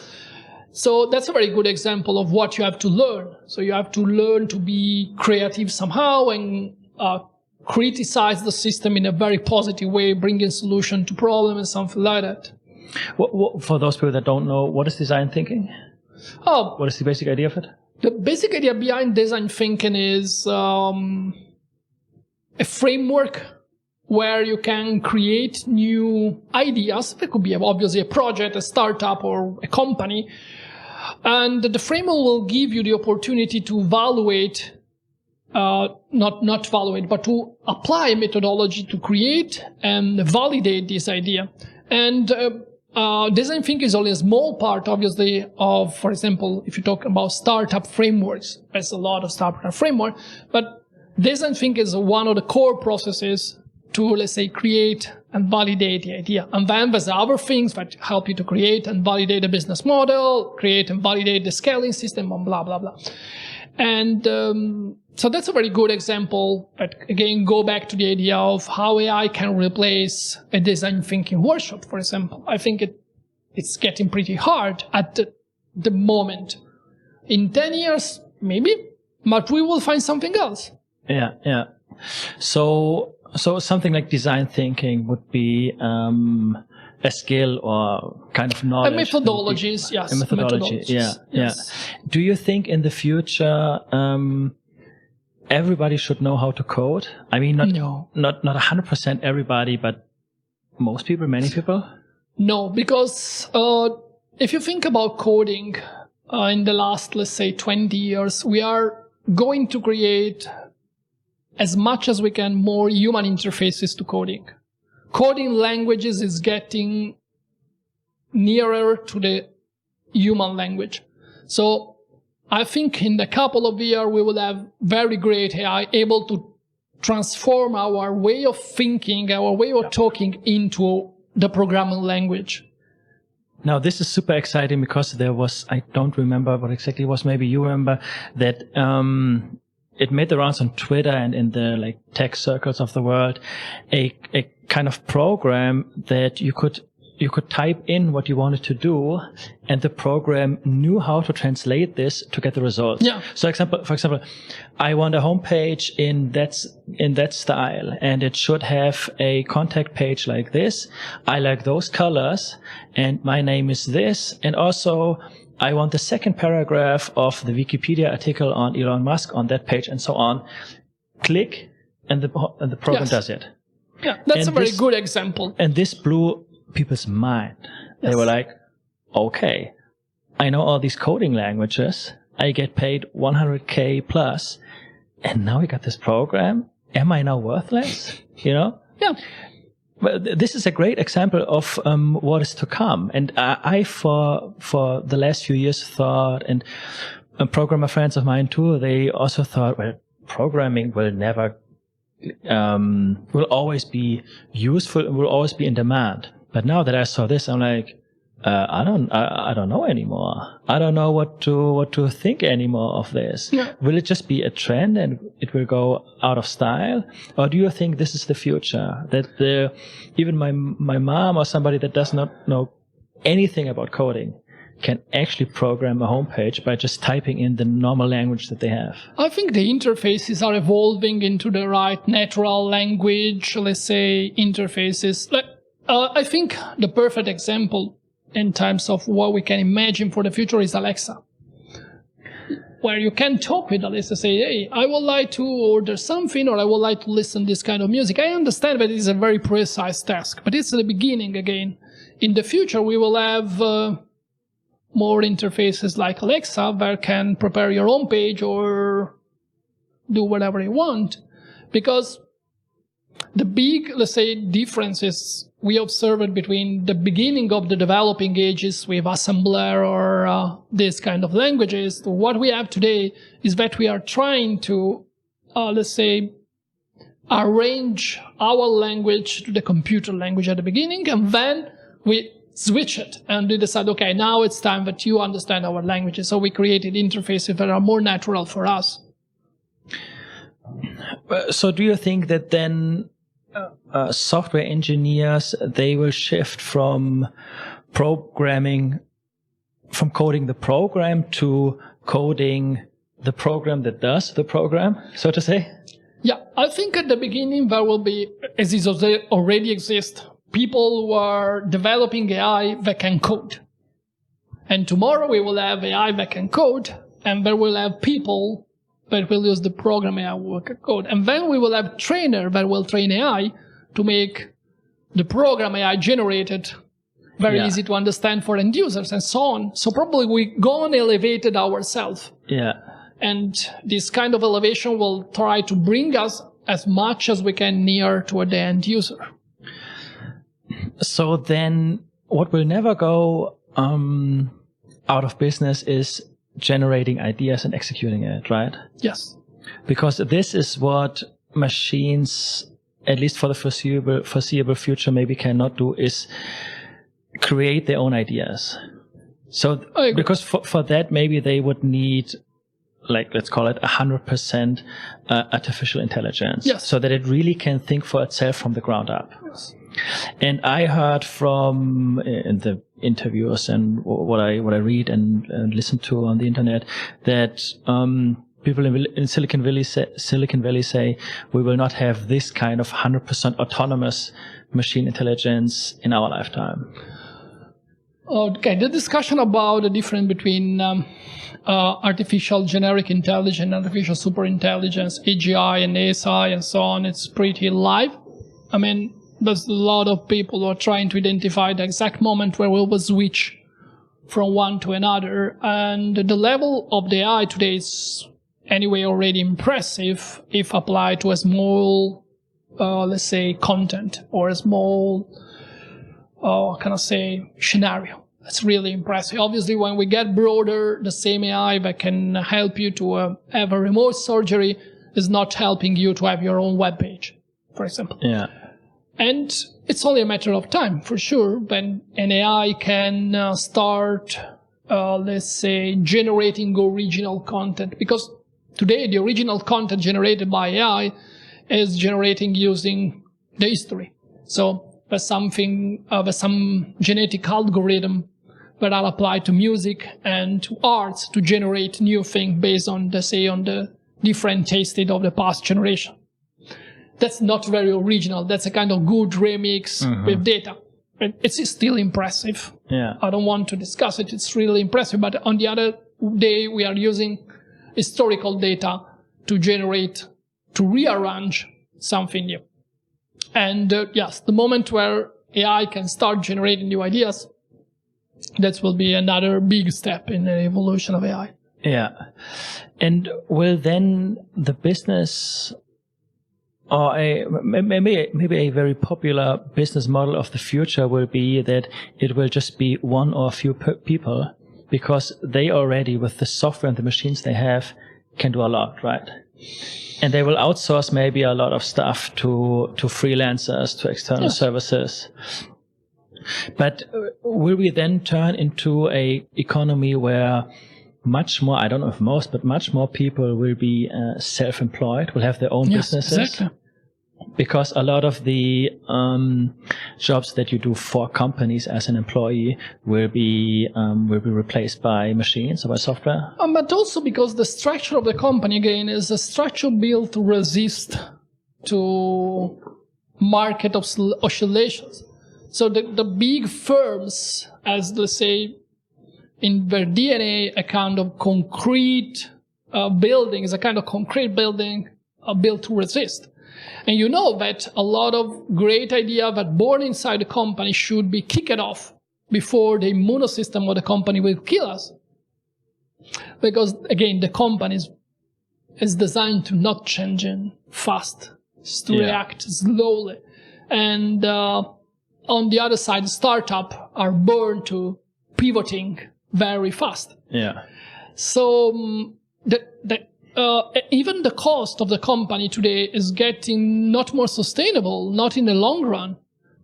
So that's a very good example of what you have to learn. So you have to learn to be creative somehow and criticize the system in a very positive way, bringing solution to problems and something like that. For those people that don't know, what is design thinking? What is the basic idea of it? The basic idea behind design thinking is a framework where you can create new ideas. It could be obviously a project, a startup, or a company. And the framework will give you the opportunity to evaluate, not evaluate, but to apply a methodology to create and validate this idea. And design thinking is only a small part, obviously, of, for example, if you talk about startup frameworks, there's a lot of startup framework, but design thinking is one of the core processes to, let's say, create and validate the idea. And then there's other things that help you to create and validate the business model, create and validate the scaling system, and blah, blah, blah. And so that's a very good example. But again, go back to the idea of how AI can replace a design thinking workshop, for example. I think it's getting pretty hard at the moment. In 10 years, maybe, but we will find something else. Yeah, yeah. So something like design thinking would be a skill or kind of knowledge. Methodologies, yes. A methodology, yeah, yes. Yeah. Do you think in the future everybody should know how to code? I mean, not 100% everybody, but most people, many people? No, because if you think about coding in the last, let's say, 20 years, we are going to create as much as we can more human interfaces to coding. Coding languages is getting nearer to the human language. So I think in a couple of years we will have very great AI able to transform our way of thinking, our way of talking into the programming language. Now, this is super exciting because there was, I don't remember what exactly it was, maybe you remember, that it made the rounds on Twitter and in the tech circles of the world, a kind of program that you could type in what you wanted to do, and the program knew how to translate this to get the results. Yeah. So for example, I want a homepage in that style, and it should have a contact page like this. I like those colors, and my name is this, and also I want the second paragraph of the Wikipedia article on Elon Musk on that page, and so on. Click, and the program does it. Yeah, that's a very good example. And this blew people's mind. Yes. They were like, okay, I know all these coding languages. I get paid 100K plus, and now we got this program. Am I now worthless? Yeah. But this is a great example of what is to come. And I for the last few years thought, and programmer friends of mine too, they also thought, well, programming will never, will always be useful and will always be in demand. But now that I saw this, I'm like, I don't know anymore. I don't know what to think anymore of this. Yeah. Will it just be a trend and it will go out of style? Or do you think this is the future? That even my mom or somebody that does not know anything about coding can actually program a homepage by just typing in the normal language that they have? I think the interfaces are evolving into the right natural language, let's say, interfaces. I think the perfect example in terms of what we can imagine for the future is Alexa, where you can talk with Alexa, say, hey, I would like to order something, or I would like to listen to this kind of music. I understand that it's a very precise task, but it's the beginning again. In the future, we will have more interfaces like Alexa that can prepare your own page or do whatever you want, because the big, let's say, differences we observed between the beginning of the developing ages with assembler or this kind of languages to what we have today is that we are trying to, let's say, arrange our language to the computer language at the beginning, and then we switch it and we decide, okay, now it's time that you understand our languages. So we created interfaces that are more natural for us. So do you think that then software engineers, they will shift from coding the program to coding the program that does the program, so to say? Yeah, I think at the beginning there will be, as is already exist, people who are developing AI that can code. And tomorrow we will have AI that can code, and there will have people that will use the program AI work code. And then we will have trainer that will train AI to make the program AI generated very easy to understand for end users and so on. So probably we go and elevated ourselves. Yeah. And this kind of elevation will try to bring us as much as we can near to the end user. So then what will never go out of business is generating ideas and executing it, right? Yes. Because this is what machines, at least for the foreseeable future, maybe cannot do, is create their own ideas. So because for that, maybe they would need, like, let's call it 100% artificial intelligence. Yes. So that it really can think for itself from the ground up. Yes. And I heard from in the interviews and what I read and listen to on the internet that people in Silicon Valley say we will not have this kind of 100% autonomous machine intelligence in our lifetime. Okay, the discussion about the difference between artificial generic intelligence, artificial superintelligence, AGI and ASI and so on, it's pretty live. I mean, there's a lot of people who are trying to identify the exact moment where we will switch from one to another. And the level of the AI today is anyway already impressive if applied to a small, let's say, content or a small, scenario. That's really impressive. Obviously, when we get broader, the same AI that can help you to have a remote surgery is not helping you to have your own web page, for example. Yeah. And it's only a matter of time, for sure, when an AI can start, let's say, generating original content. Because today, the original content generated by AI is generating using the history. So there's some genetic algorithm that are applied to music and to arts to generate new things based on the different tastes of the past generation. That's not very original. That's a kind of good remix with data. And it's still impressive. Yeah. I don't want to discuss it. It's really impressive. But on the other day, we are using historical data to rearrange something new. And yes, the moment where AI can start generating new ideas, that will be another big step in the evolution of AI. Yeah. And will then the business, or maybe a very popular business model of the future will be that it will just be one or a few people, because they already, with the software and the machines they have, can do a lot, right? And they will outsource maybe a lot of stuff to freelancers, to external services. But will we then turn into a economy where much more, I don't know if most, but much more people will be self-employed, will have their own businesses? Exactly. Because a lot of the jobs that you do for companies as an employee will be replaced by machines or by software. But also because the structure of the company, again, is a structure built to resist to market oscillations. So the big firms, as let's say, in their DNA, a kind of concrete building is a kind of concrete building built to resist. And you know that a lot of great ideas that born inside the company should be kicked off before the immune system of the company will kill us. Because, again, the company is designed to not change fast, to react slowly. And on the other side, startups are born to pivoting very fast. Yeah. So even the cost of the company today is getting not more sustainable, not in the long run.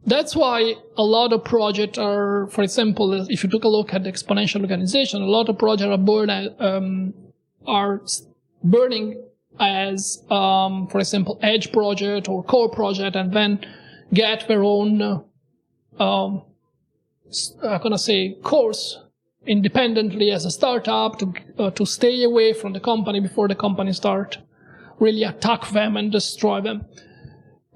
That's why a lot of projects are, for example, if you took a look at the exponential organization, a lot of projects are burning as, for example, edge project or core project, and then get their own, course independently as a startup to stay away from the company before the company start really attack them and destroy them.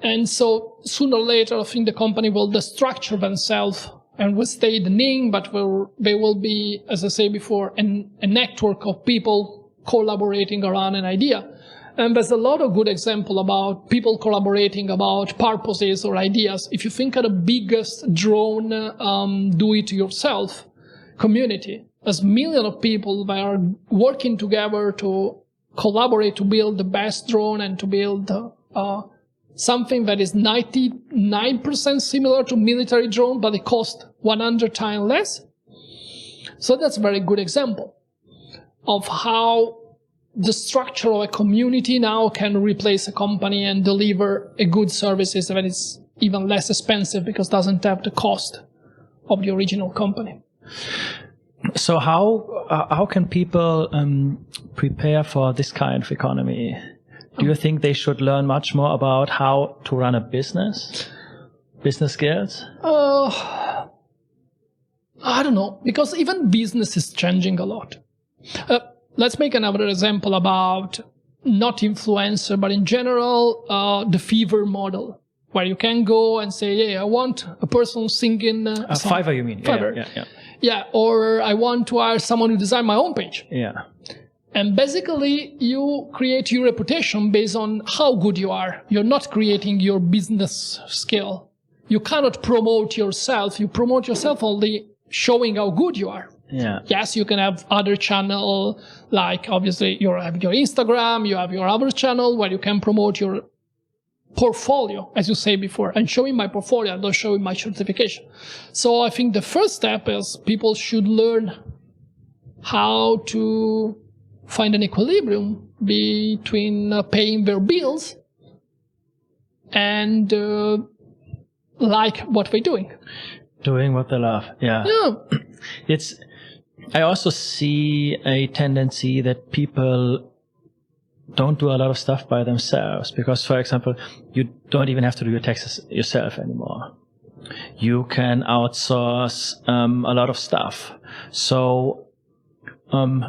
And so sooner or later, I think the company will destructure themselves and will stay the name, but they will be, as I say before, a network of people collaborating around an idea. And there's a lot of good example about people collaborating about purposes or ideas. If you think of the biggest drone do-it-yourself community, there's millions of people that are working together to collaborate to build the best drone and to build something that is 99% similar to military drone, but it costs 100 times less. So that's a very good example of how the structure of a community now can replace a company and deliver a good services that is even less expensive because it doesn't have the cost of the original company. So how can people prepare for this kind of economy? Do you think they should learn much more about how to run a business skills? I don't know, because even business is changing a lot. Let's make another example about not influencer, but in general, the Fever model, where you can go and say, hey, I want a person singing a song. Fiverr, you mean? Fiverr. Yeah. Yeah, or I want to hire someone who design my own page. Yeah. And basically, you create your reputation based on how good you are. You're not creating your business skill. You cannot promote yourself. You promote yourself only showing how good you are. Yeah. Yes, you can have other channel, like obviously you have your Instagram, you have your other channel where you can promote your portfolio, as you say before. And showing my portfolio, I'm not showing my certification. So I think the first step is people should learn how to find an equilibrium between paying their bills and like what they're doing. Doing what they love. Yeah. I also see a tendency that people don't do a lot of stuff by themselves because, for example, you don't even have to do your taxes yourself anymore. You can outsource a lot of stuff. So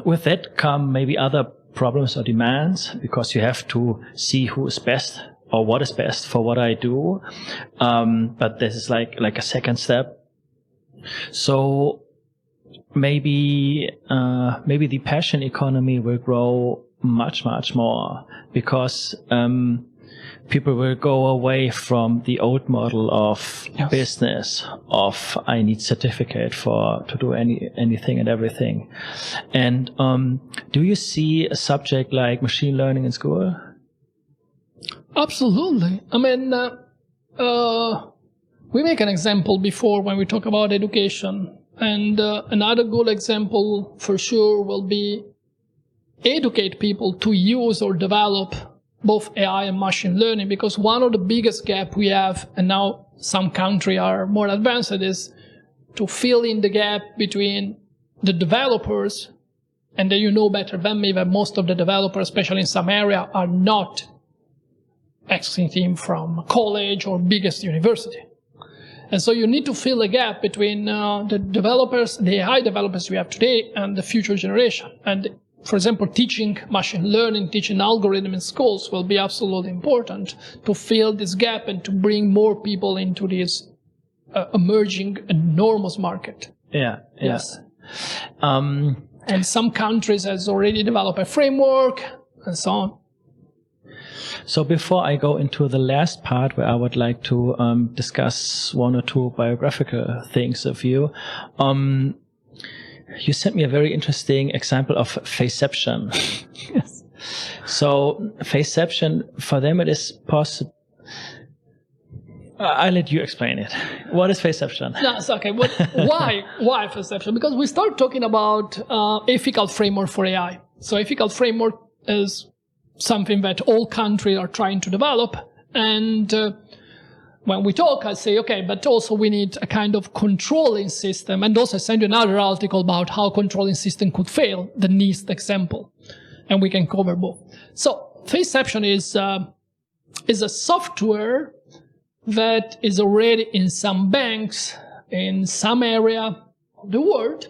with that come maybe other problems or demands because you have to see who is best or what is best for what I do. But this is like a second step. So maybe the passion economy will grow much more because people will go away from the old model of business of I need certificate to do anything and everything. And do you see a subject like machine learning in school? Absolutely. I mean, we make an example before when we talk about education. And another good example for sure will be educate people to use or develop both AI and machine learning, because one of the biggest gaps we have, and now some countries are more advanced, is to fill in the gap between the developers, and then you know better than me that most of the developers, especially in some area, are not exiting from college or biggest university. And so you need to fill a gap between the developers, the AI developers we have today, and the future generation. And for example, teaching machine learning, teaching algorithm in schools will be absolutely important to fill this gap and to bring more people into this emerging enormous market. Yeah. Yes. And some countries has already developed a framework and so on. So before I go into the last part where I would like to discuss one or two biographical things of you, you sent me a very interesting example of Faception. Yes. So Faception, for them it is possible. I'll let you explain it. What is Faception? No, it's okay. Why Faception? Because we start talking about ethical framework for AI. So ethical framework is something that all countries are trying to develop. And when we talk, I say, okay, but also we need a kind of controlling system. And also I send you another article about how controlling system could fail, the NIST example. And we can cover both. So Faception is a software that is already in some banks, in some area of the world,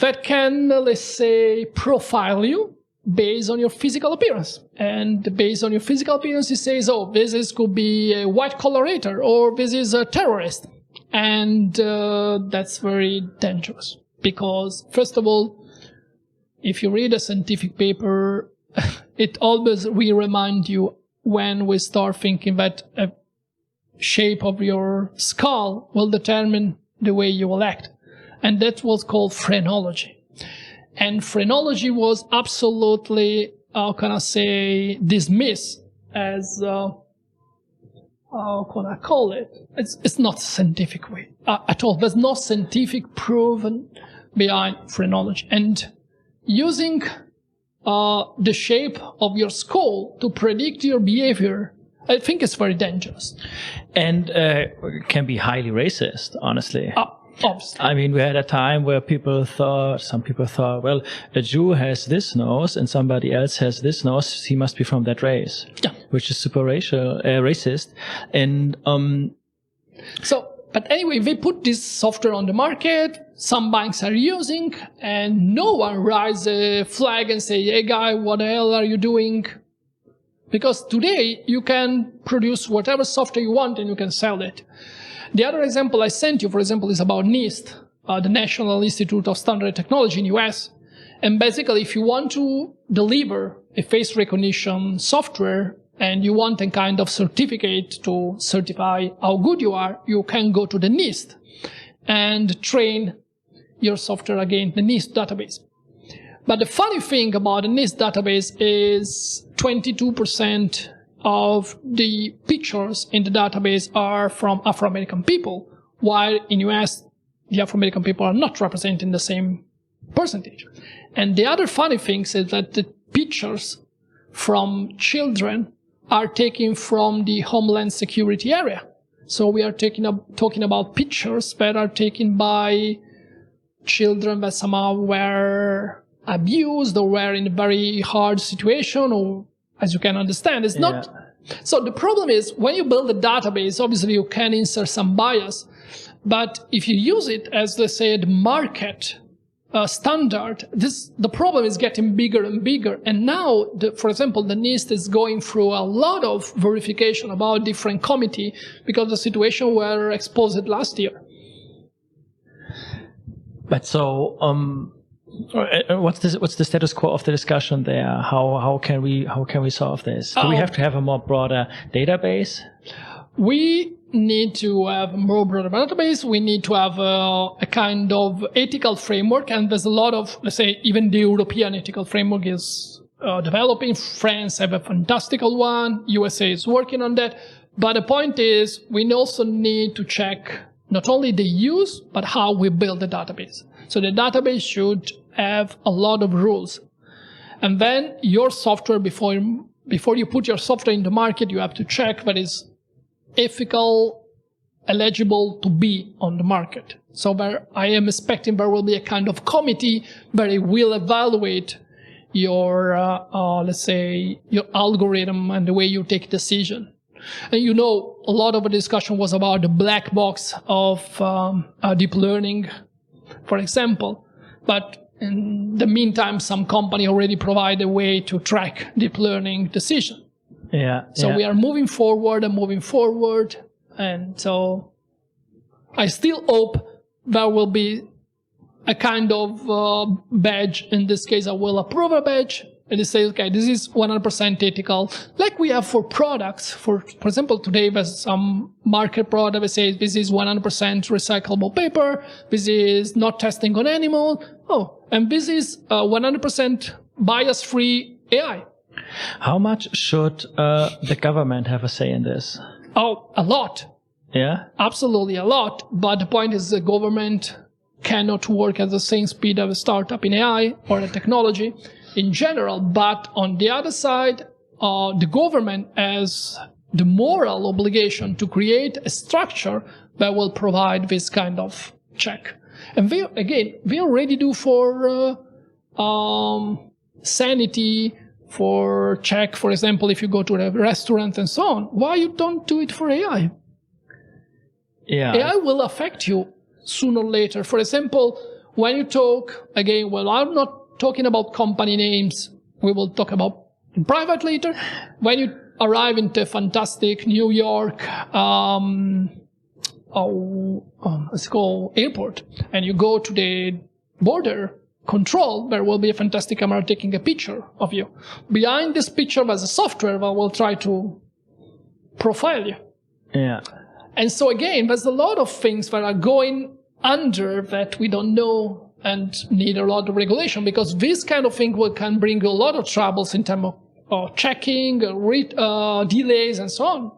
that can, let's say, profile you based on your physical appearance. And based on your physical appearance, it says, oh, could be a white collaborator, or this is a terrorist. And that's very dangerous. Because, first of all, if you read a scientific paper, it always will remind you when we start thinking that a shape of your skull will determine the way you will act. And that was called phrenology. And phrenology was absolutely, how can I say, dismissed as how could I call it? It's not scientific way at all. There's no scientific proven behind phrenology. And using the shape of your skull to predict your behavior, I think it's very dangerous. And can be highly racist, honestly. Obviously. I mean, we had a time where some people thought, well, a Jew has this nose and somebody else has this nose, he must be from that race. Yeah. Which is super racist. And, but anyway, they put this software on the market, some banks are using, and no one raises a flag and say, hey guy, what the hell are you doing? Because today you can produce whatever software you want and you can sell it. The other example I sent you, for example, is about NIST, the National Institute of Standard and Technology in the US. And basically, if you want to deliver a face recognition software and you want a kind of certificate to certify how good you are, you can go to the NIST and train your software against the NIST database. But the funny thing about the NIST database is 22% of the pictures in the database are from Afro-American people, while in US, the Afro-American people are not represented in the same percentage. And the other funny thing is that the pictures from children are taken from the Homeland Security area. So we are talking about pictures that are taken by children that somehow were abused or were in a very hard situation, or as you can understand, it's not. So the problem is when you build a database, obviously you can insert some bias, but if you use it as, let's say, the market standard, the problem is getting bigger and bigger. And now, for example, the NIST is going through a lot of verification about different committee because the situation were exposed last year. But so, what's the status quo of the discussion there? How can we solve this? Do we have to have a more broader database? We need to have a more broader database. We need to have a kind of ethical framework, and there's a lot of, let's say, even the European ethical framework is developing. France have a fantastical one. USA is working on that. But the point is, we also need to check not only the use, but how we build the database. So the database should have a lot of rules. And then your software, before you put your software in the market, you have to check that it's ethical, eligible to be on the market. So I am expecting there will be a kind of committee where it will evaluate your, let's say, your algorithm and the way you take decision. And you know, a lot of the discussion was about the black box of deep learning, for example. But in the meantime, some company already provide a way to track deep learning decision. So we are moving forward. And so I still hope there will be a kind of badge. In this case, I will approve a badge. And it says, okay, this is 100% ethical. Like we have for products. For example, today there's some market product that says this is 100% recyclable paper. This is not testing on animal. And this is 100% bias-free AI. How much should the government have a say in this? A lot. Yeah? Absolutely a lot. But the point is the government cannot work at the same speed of a startup in AI or a technology in general. But on the other side, the government has the moral obligation to create a structure that will provide this kind of check. And we already do for sanity, for check, for example, if you go to a restaurant and so on. Why you don't do it for AI? AI will affect you sooner or later. For example, when you talk, again, well, I'm not talking about company names. We will talk about private later. When you arrive into fantastic New York, let's go airport, and you go to the border control, there will be a fantastic camera taking a picture of you. Behind this picture there's a software that will try to profile you. And so again, there's a lot of things that are going under that we don't know and need a lot of regulation, because this kind of thing can bring a lot of troubles in terms of checking, delays, and so on.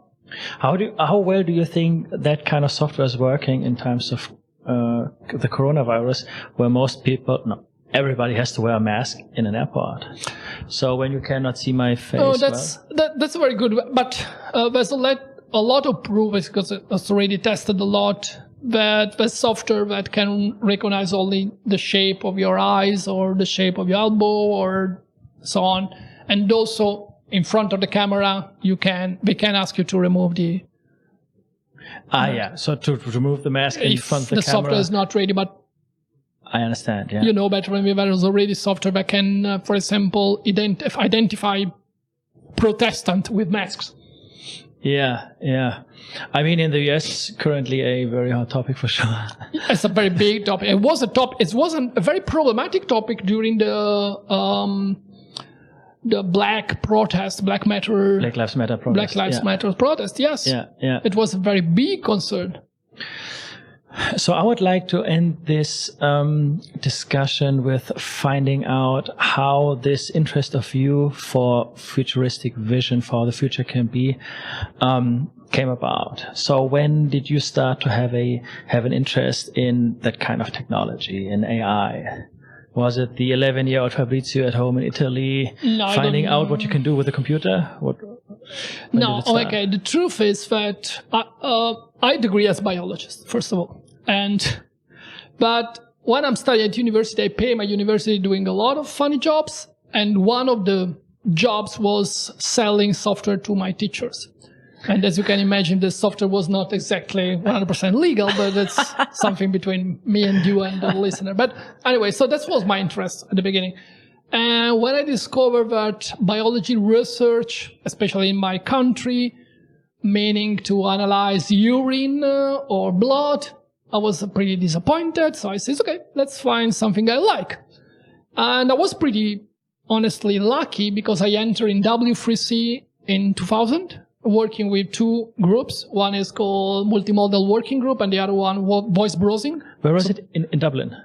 How well do you think that kind of software is working in terms of the coronavirus, where everybody has to wear a mask in an airport? So when you cannot see my face, that's very good. But there's a lot of proof, because it's already tested a lot, that the software that can recognize only the shape of your eyes or the shape of your elbow or so on, and also in front of the camera, they can ask you to remove the. So to remove the mask in front of the camera. The software is not ready, but. I understand, yeah. You know better than me, there is already software that can, for example, identify Protestant with masks. Yeah. I mean, in the US, currently a very hot topic for sure. It's a very big topic. It was a very problematic topic during the Black Lives Matter protest. Yes. Yeah. It was a very big concern. So I would like to end this discussion with finding out how this interest of you for futuristic vision for how the future can be came about. So when did you start to have an interest in that kind of technology, in AI? Was it the 11-year-old Fabrizio at home in Italy finding out what you can do with a computer? No, okay. The truth is that I degree as biologist, first of all. But when I'm studying at university, I pay my university doing a lot of funny jobs. And one of the jobs was selling software to my teachers. And as you can imagine, the software was not exactly 100% legal, but it's something between me and you and the listener. But anyway, so that was my interest at the beginning. And when I discovered that biology research, especially in my country, meaning to analyze urine or blood, I was pretty disappointed. So I said, okay, let's find something I like. And I was pretty honestly lucky because I entered in W3C in 2000. Working with two groups. One is called Multimodal Working Group and the other one Voice Browsing. Where was it? In Dublin?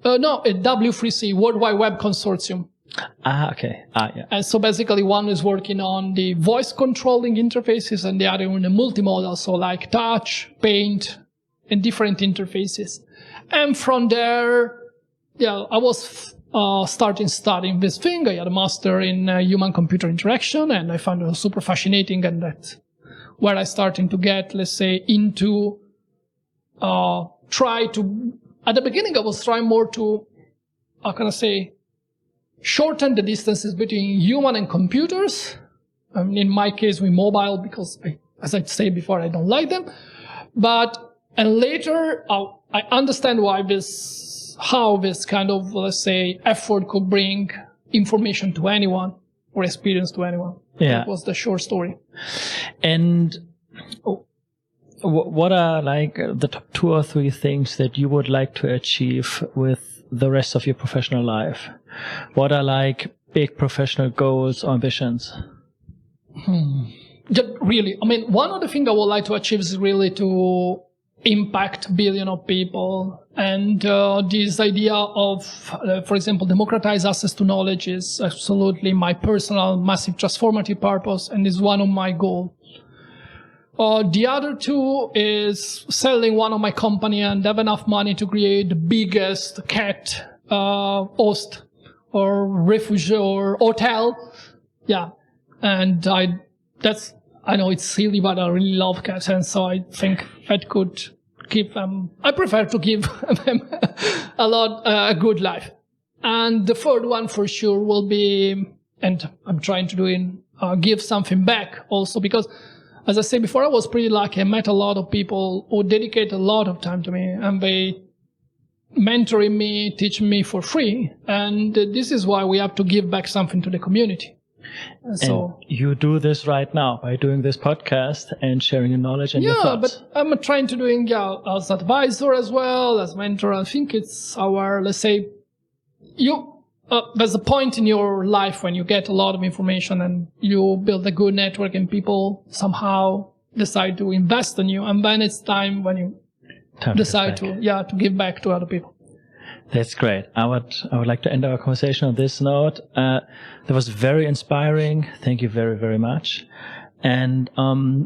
No, at W3C, World Wide Web Consortium. Okay. Yeah. And so basically one is working on the voice controlling interfaces and the other on the multimodal, so like touch, paint, and different interfaces. And from there, I was starting studying this thing. I had a master in human-computer interaction, and I found it super fascinating, and that's where I started to get, let's say, into at the beginning I was trying more to, shorten the distances between human and computers. In my case, with mobile, because as I said before, I don't like them. And later, I understand how this kind of, let's say, effort could bring information to anyone or experience to anyone. Yeah. That was the short story. And what are like the top 2 or 3 things that you would like to achieve with the rest of your professional life? What are like big professional goals or ambitions? Really, one of the things I would like to achieve is really to impact billion of people. And this idea of, for example, democratize access to knowledge is absolutely my personal, massive transformative purpose and is one of my goals. The other 2 is selling one of my company and have enough money to create the biggest cat host or refuge or hotel. Yeah. And I know it's silly, but I really love cats, and so I think that could give them. I prefer to give them a good life. And the third one for sure will be, and I'm trying to give something back also, because as I said before, I was pretty lucky. I met a lot of people who dedicate a lot of time to me, and they mentoring me, teaching me for free. And this is why we have to give back something to the community. So and you do this right now by doing this podcast and sharing your knowledge and your thoughts. Yeah, but I'm trying to doing as advisor as well as mentor. I think it's our, let's say, there's a point in your life when you get a lot of information and you build a good network and people somehow decide to invest in you, and then it's time when you decide to give back to other people. That's great. I would like to end our conversation on this note. That was very inspiring. Thank you very, very much. And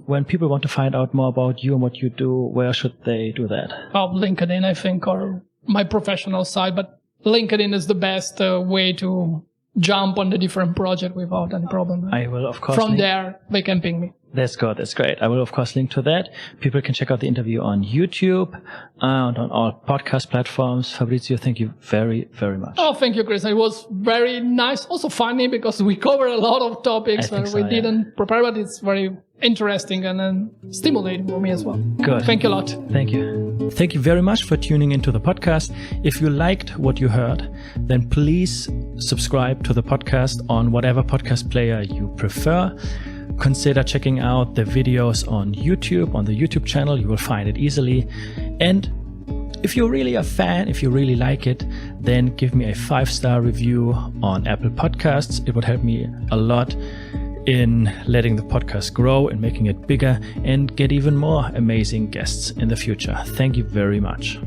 when people want to find out more about you and what you do, where should they do that? LinkedIn, I think, or my professional side. But LinkedIn is the best way to jump on the different project without any problem. I will, of course. From there, they can ping me. That's good. That's great. I will, of course, link to that. People can check out the interview on YouTube and on all podcast platforms. Fabrizio, thank you very, very much. Oh, thank you, Chris. It was very nice. Also funny because we covered a lot of topics that we didn't prepare, but it's very interesting and then stimulating for me as well. Good. Thank you a lot. Thank you. Thank you very much for tuning into the podcast. If you liked what you heard, then please subscribe to the podcast on whatever podcast player you prefer. Consider checking out the videos on YouTube, on the YouTube channel. You will find it easily. And if you're really a fan, if you really like it, then give me a 5-star review on Apple Podcasts. It would help me a lot in letting the podcast grow and making it bigger and get even more amazing guests in the future. Thank you very much.